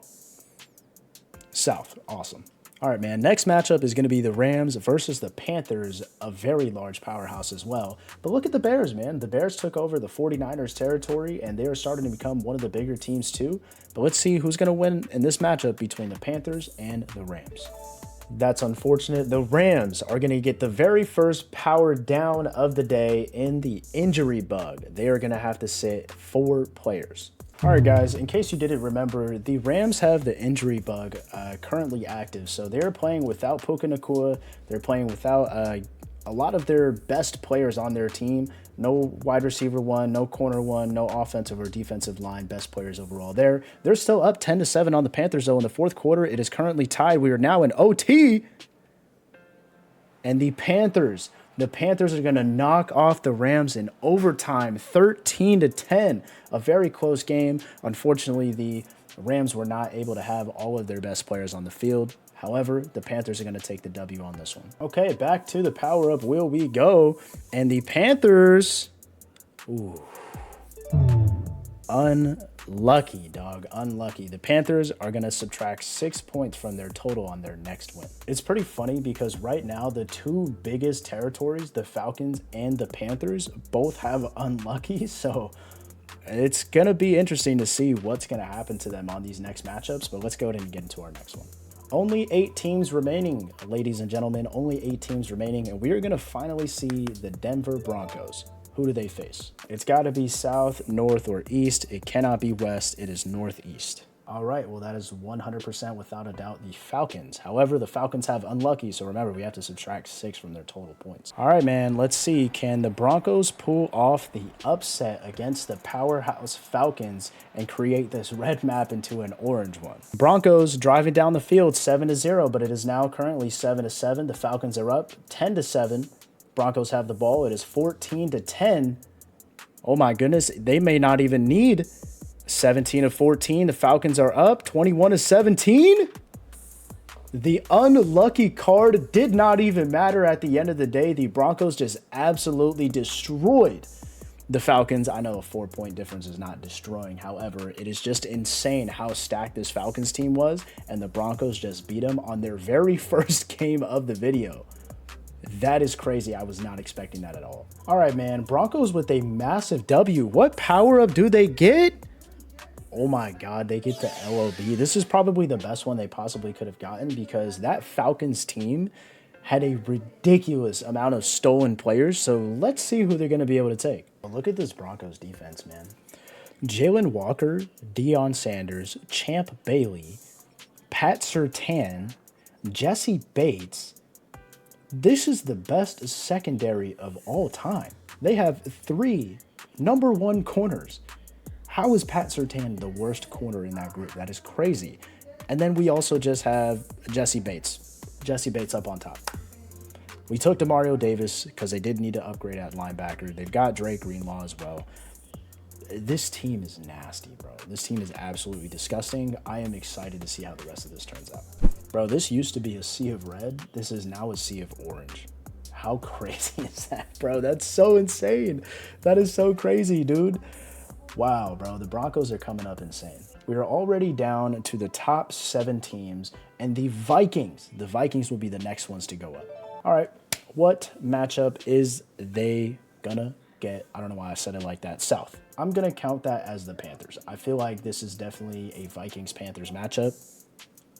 South. Awesome. All right, man. Next matchup is going to be the Rams versus the Panthers, a very large powerhouse as well. But look at the Bears, man. The Bears took over the 49ers territory, and they are starting to become one of the bigger teams too. But let's see who's going to win in this matchup between the Panthers and the Rams. That's unfortunate. The Rams are going to get the very first power down of the day in the injury bug. They are going to have to sit 4 players. All right, guys, in case you didn't remember, the Rams have the injury bug currently active. So they're playing without Puka Nacua. They're playing without a lot of their best players on their team. No wide receiver 1, no corner 1, no offensive or defensive line, best players overall there. They're still up 10-7 on the Panthers, though, in the 4th quarter. It is currently tied. We are now in OT. And the Panthers are going to knock off the Rams in overtime, 13-10. A very close game. Unfortunately, the Rams were not able to have all of their best players on the field. However, the Panthers are going to take the W on this one. Okay, back to the power-up wheel we go. And the Panthers, unlucky, dog, unlucky. The Panthers are going to subtract 6 points from their total on their next win. It's pretty funny because right now the 2 biggest territories, the Falcons and the Panthers, both have unlucky. So it's going to be interesting to see what's going to happen to them on these next matchups. But let's go ahead and get into our next one. Only 8 teams remaining, ladies and gentlemen, only 8 teams remaining, and we are going to finally see the Denver Broncos. Who do they face? It's got to be south, north, or east. It cannot be west. It is northeast. All right, well, that is 100% without a doubt the Falcons. However, the Falcons have unlucky, so remember, we have to subtract 6 from their total points. All right, man, let's see. Can the Broncos pull off the upset against the powerhouse Falcons and create this red map into an orange one? Broncos driving down the field 7-0, but it is now currently 7-7. The Falcons are up 10-7. Broncos have the ball. It is 14-10. Oh, my goodness. They may not even need 17 of 14. The Falcons are up 21 to 17. The unlucky card did not even matter at the end of the day. The Broncos just absolutely destroyed the Falcons. I know a 4-point difference is not destroying. However, it is just insane how stacked this Falcons team was, and the Broncos just beat them on their very first game of the video. That is crazy. I was not expecting that at all. All right, man. Broncos with a massive W. What power-up do they get? Oh my God, they get the LOB. This is probably the best one they possibly could have gotten because that Falcons team had a ridiculous amount of stolen players. So let's see who they're going to be able to take. Look at this Broncos defense, man. Jalen Walker, Deion Sanders, Champ Bailey, Pat Surtain, Jesse Bates. This is the best secondary of all time. They have 3 #1 corners. How is Pat Surtain the worst corner in that group? That is crazy. And then we also just have Jesse Bates. Jesse Bates up on top. We took Demario Davis because they did need to upgrade at linebacker. They've got Drake Greenlaw as well. This team is nasty, bro. This team is absolutely disgusting. I am excited to see how the rest of this turns out. Bro, this used to be a sea of red. This is now a sea of orange. How crazy is that, bro? That's so insane. That is so crazy, dude. Wow, bro, the Broncos are coming up insane. We are already down to the top 7 teams, and the Vikings will be the next ones to go up. All right, what matchup is they gonna get? I don't know why I said it like that. South. I'm gonna count that as the Panthers. I feel like this is definitely a Vikings-Panthers matchup.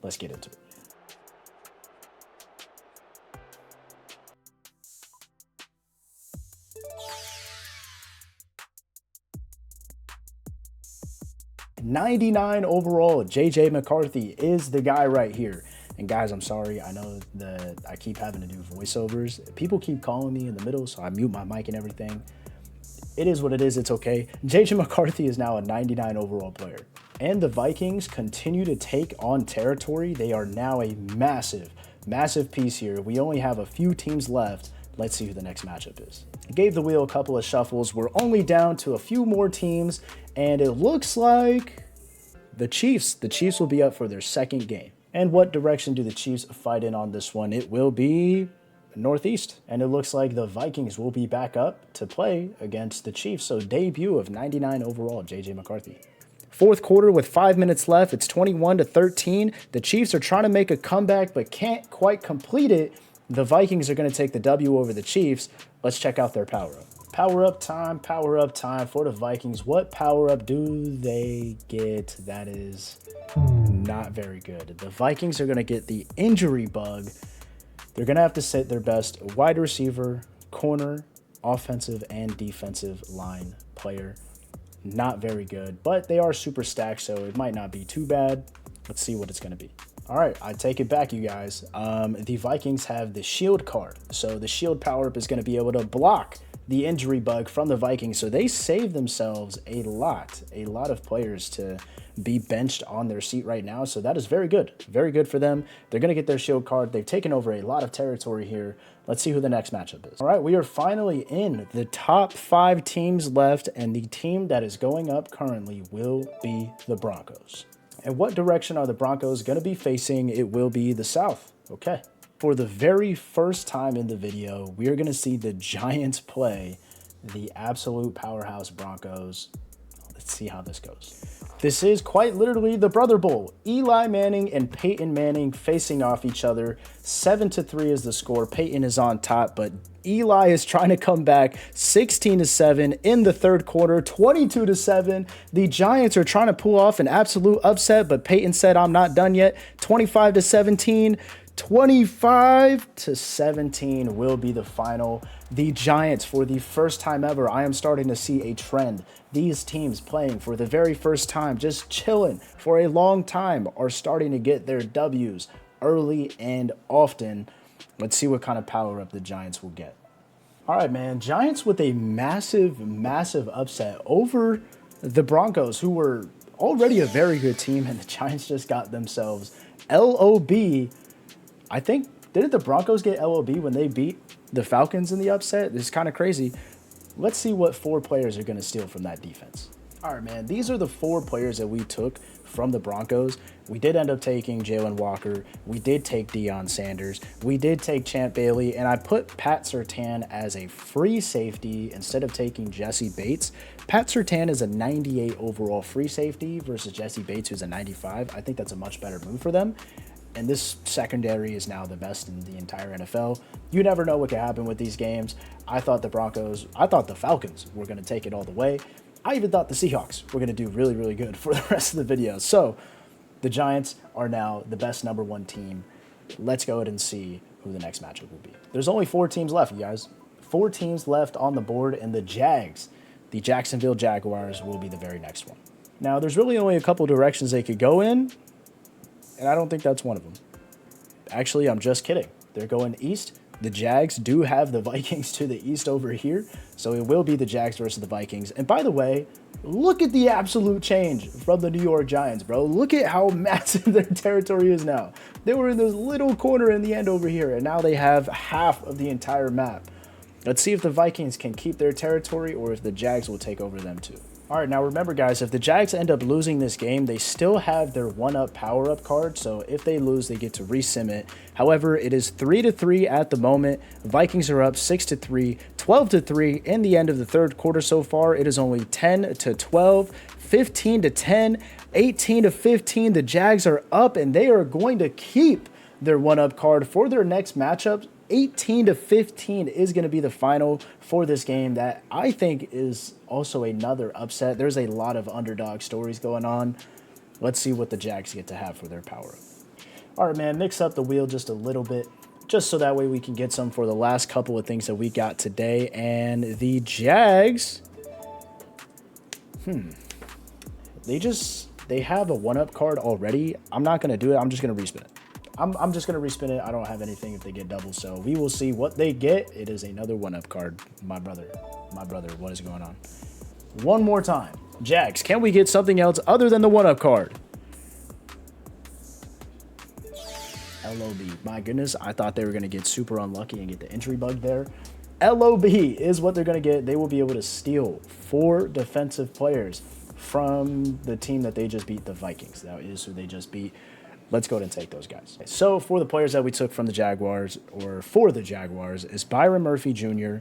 Let's get into it. #99 overall, JJ McCarthy is the guy right here. And guys, I'm sorry. I know that I keep having to do voiceovers. People keep calling me in the middle, so I mute my mic and everything. It is what it is. It's okay. JJ McCarthy is now a 99 overall player. And the Vikings continue to take on territory. They are now a massive, massive piece here. We only have a few teams left. Let's see who the next matchup is. I gave the wheel a couple of shuffles. We're only down to a few more teams, and it looks like the Chiefs. The Chiefs will be up for their second game. And what direction do the Chiefs fight in on this one? It will be Northeast. And it looks like the Vikings will be back up to play against the Chiefs. So debut of 99 overall, JJ McCarthy. Fourth quarter with 5 minutes left. It's 21 to 13. The Chiefs are trying to make a comeback, but can't quite complete it. The Vikings are going to take the W over the Chiefs. Let's check out their power-up. Power-up time for the Vikings. What power-up do they get? That is not very good. The Vikings are going to get the injury bug. They're going to have to sit their best wide receiver, corner, offensive, and defensive line player. Not very good, but they are super stacked, so it might not be too bad. Let's see what it's going to be. All right, I take it back, you guys. The Vikings have the shield card. So the shield power-up is going to be able to block the injury bug from the Vikings. So they save themselves a lot of players to be benched on their seat right now. So that is very good for them. They're going to get their shield card. They've taken over a lot of territory here. Let's see who the next matchup is. All right, we are finally in the top 5 teams left, and the team that is going up currently will be the Broncos. And what direction are the Broncos going to be facing? It will be the South. Okay. For the very first time in the video, we are going to see the Giants play the absolute powerhouse Broncos. Let's see how this goes. This is quite literally the Brother Bowl. Eli Manning and Peyton Manning facing off each other. 7-3 is the score. Peyton is on top, but Eli is trying to come back 16-7 in the third quarter, 22-7. The Giants are trying to pull off an absolute upset, but Peyton said, I'm not done yet. 25-17. 25-17 will be the final. The Giants, for the first time ever, I am starting to see a trend. These teams playing for the very first time, just chilling for a long time, are starting to get their W's early and often. Let's see what kind of power-up the Giants will get. All right, man. Giants with a massive upset over the Broncos, who were already a very good team, and the Giants just got themselves LOB. I think, didn't the Broncos get LOB when they beat the Falcons in the upset? This is kind of crazy. Let's see what 4 players are going to steal from that defense. All right, man, these are the 4 players that we took from the Broncos. We did end up taking Jalen Walker. We did take Deion Sanders. We did take Champ Bailey, and I put Pat Surtain as a free safety instead of taking Jesse Bates. Pat Surtain is a 98 overall free safety versus Jesse Bates, who's a 95. I think that's a much better move for them. And this secondary is now the best in the entire NFL. You never know what could happen with these games. I thought the Falcons were going to take it all the way. I even thought the Seahawks were going to do really, really good for the rest of the video. So the Giants are now the best #1 team. Let's go ahead and see who the next matchup will be. There's only 4 teams left, you guys. 4 teams left on the board, and the Jags, the Jacksonville Jaguars, will be the very next one. Now, there's really only a couple directions they could go in, and I don't think that's one of them. Actually, I'm just kidding. They're going east. The Jags do have the Vikings to the east over here, so it will be the Jags versus the Vikings. And by the way, look at the absolute change from the New York Giants, bro. Look at how massive their territory is now. They were in this little corner in the end over here, and now they have half of the entire map. Let's see if the Vikings can keep their territory or if the Jags will take over them too. All right, now remember, guys, if the Jags end up losing this game, they still have their 1-up power-up card, so if they lose, they get to resim it. However, it is 3-3 at the moment. Vikings are up 6-3, 12-3 in the end of the third quarter so far. It is only 10-12, 15-10, 18-15. The Jags are up, and they are going to keep their 1-up card for their next matchup. 18-15 is going to be the final for this game that I think is also another upset. There's a lot of underdog stories going on. Let's see what the Jags get to have for their power-up. All right, man, mix up the wheel just a little bit, just so that way we can get some for the last couple of things that we got today. And the Jags, they have a 1-up card already. I'm not going to do it. I'm just going to respin it. I'm just going to respin it. I don't have anything if they get double, so we will see what they get. It is another 1-up card. My brother, what is going on? One more time. Jags, can we get something else other than the 1-up card? LOB. My goodness, I thought they were going to get super unlucky and get the injury bug there. LOB is what they're going to get. They will be able to steal 4 defensive players from the team that they just beat, the Vikings. That is who they just beat. Let's go ahead and take those guys. So for the players that we took from the Jaguars, or for the Jaguars, is Byron Murphy Jr.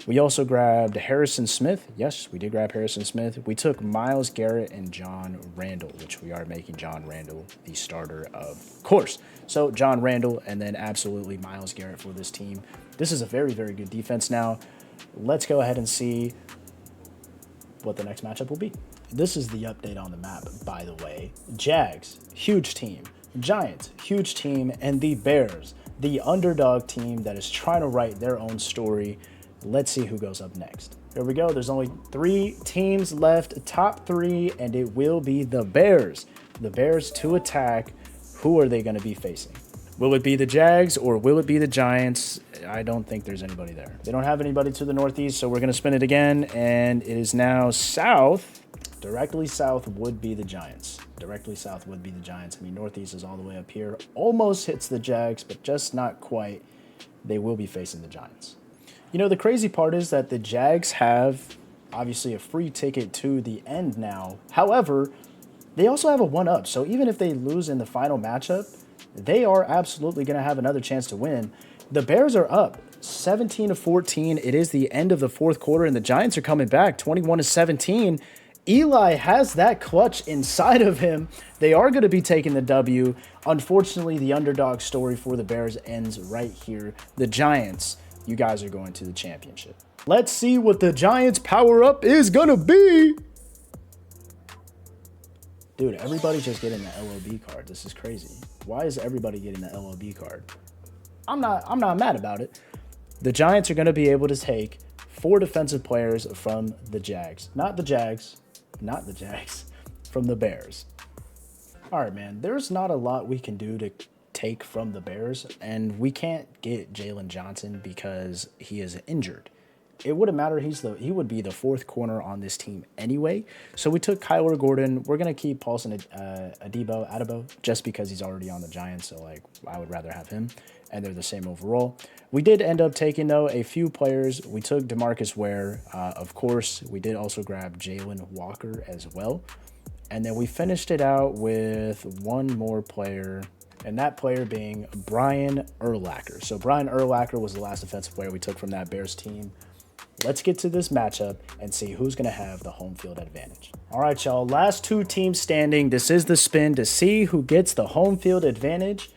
We also grabbed Harrison Smith. Yes, we did grab Harrison Smith. We took Myles Garrett and John Randall, which we are making John Randall the starter of course. So John Randall and then absolutely Myles Garrett for this team. This is a very, very good defense now. Let's go ahead and see what the next matchup will be. This is the update on the map, by the way. Jags, huge team. Giants, huge team, and the Bears, the underdog team that is trying to write their own story. Let's see who goes up next. Here we go. There's only 3 teams left, top 3, and it will be the Bears. The Bears to attack. Who are they going to be facing? Will it be the Jags or will it be the Giants? I don't think there's anybody there. They don't have anybody to the northeast, so we're going to spin it again, and it is now south. Directly south would be the Giants. Directly south would be the Giants. I mean, northeast is all the way up here. Almost hits the Jags, but just not quite. They will be facing the Giants. You know, the crazy part is that the Jags have, obviously, a free ticket to the end now. However, they also have a 1-up. So even if they lose in the final matchup, they are absolutely going to have another chance to win. The Bears are up 17-14. It is the end of the fourth quarter, and the Giants are coming back 21-17. Eli has that clutch inside of him. They are going to be taking the W. Unfortunately, the underdog story for the Bears ends right here. The Giants, you guys are going to the championship. Let's see what the Giants' power-up is going to be. Dude, everybody's just getting the LOB card. This is crazy. Why is everybody getting the LOB card? I'm not mad about it. The Giants are going to be able to take 4 defensive players from the Jags. Not the Jags, from the Bears. All right, man, there's not a lot we can do to take from the Bears, and we can't get Jalen Johnson because he is injured. It wouldn't matter. He would be the 4th corner on this team anyway. So we took Kyler Gordon. We're going to keep Paulson Adebo just because he's already on the Giants, so like I would rather have him. and they're the same overall. We did end up taking, though, a few players. We took DeMarcus Ware. Of course, we did also grab Jalen Walker as well. And then we finished it out with one more player, and that player being Brian Urlacher. So Brian Urlacher was the last defensive player we took from that Bears team. Let's get to this matchup and see who's going to have the home field advantage. All right, y'all. Last two teams standing. This is the spin to see who gets the home field advantage.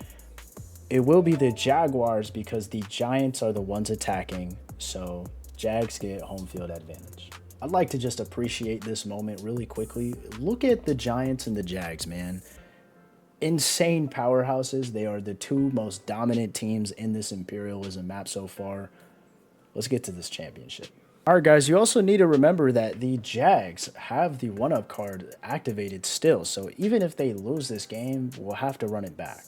It will be the Jaguars because the Giants are the ones attacking. So Jags get home field advantage. I'd like to just appreciate this moment really quickly. Look at the Giants and the Jags, man. Insane powerhouses. They are the two most dominant teams in this Imperialism map so far. Let's get to this championship. All right, guys, you also need to remember that the Jags have the one-up card activated still. So even if they lose this game, we'll have to run it back.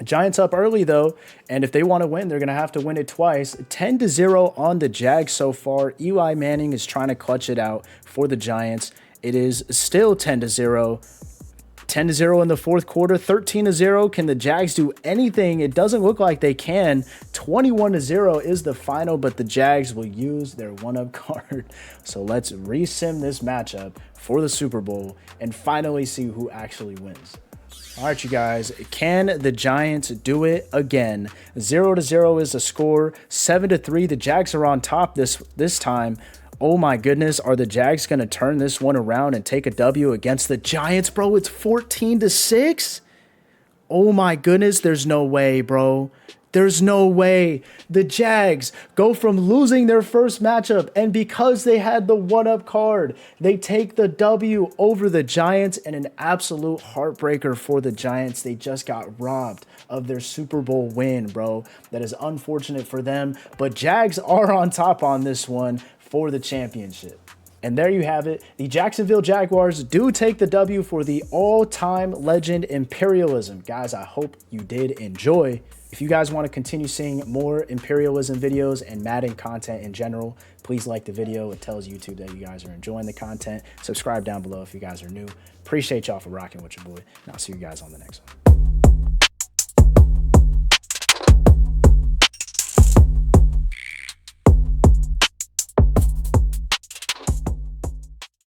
Giants up early, though, and if they want to win, they're going to have to win it twice. 10-0 on the Jags so far. Eli Manning is trying to clutch it out for the Giants. It is still 10-0. 10-0 in the fourth quarter, 13-0. Can the Jags do anything? It doesn't look like they can. 21-0 is the final, but the Jags will use their one-up card. So let's resim this matchup for the Super Bowl and finally see who actually wins. All right, you guys, can the Giants do it again? 0-0 is the score. 7-3, the Jags are on top this time. Oh my goodness, are the Jags going to turn this one around and take a W against the Giants, bro? It's 14-6? Oh my goodness, there's no way, bro. There's no way. The Jags go from losing their first matchup, and because they had the one-up card, they take the W over the Giants, and an absolute heartbreaker for the Giants. They just got robbed of their Super Bowl win, bro. That is unfortunate for them, but Jags are on top on this one for the championship. And there you have it. The Jacksonville Jaguars do take the W for the all-time legend Imperialism. Guys, I hope you did enjoy. If you guys want to continue seeing more Imperialism videos and Madden content in general, please like the video. It tells YouTube that you guys are enjoying the content. Subscribe down below if you guys are new. Appreciate y'all for rocking with your boy, and I'll see you guys on the next one.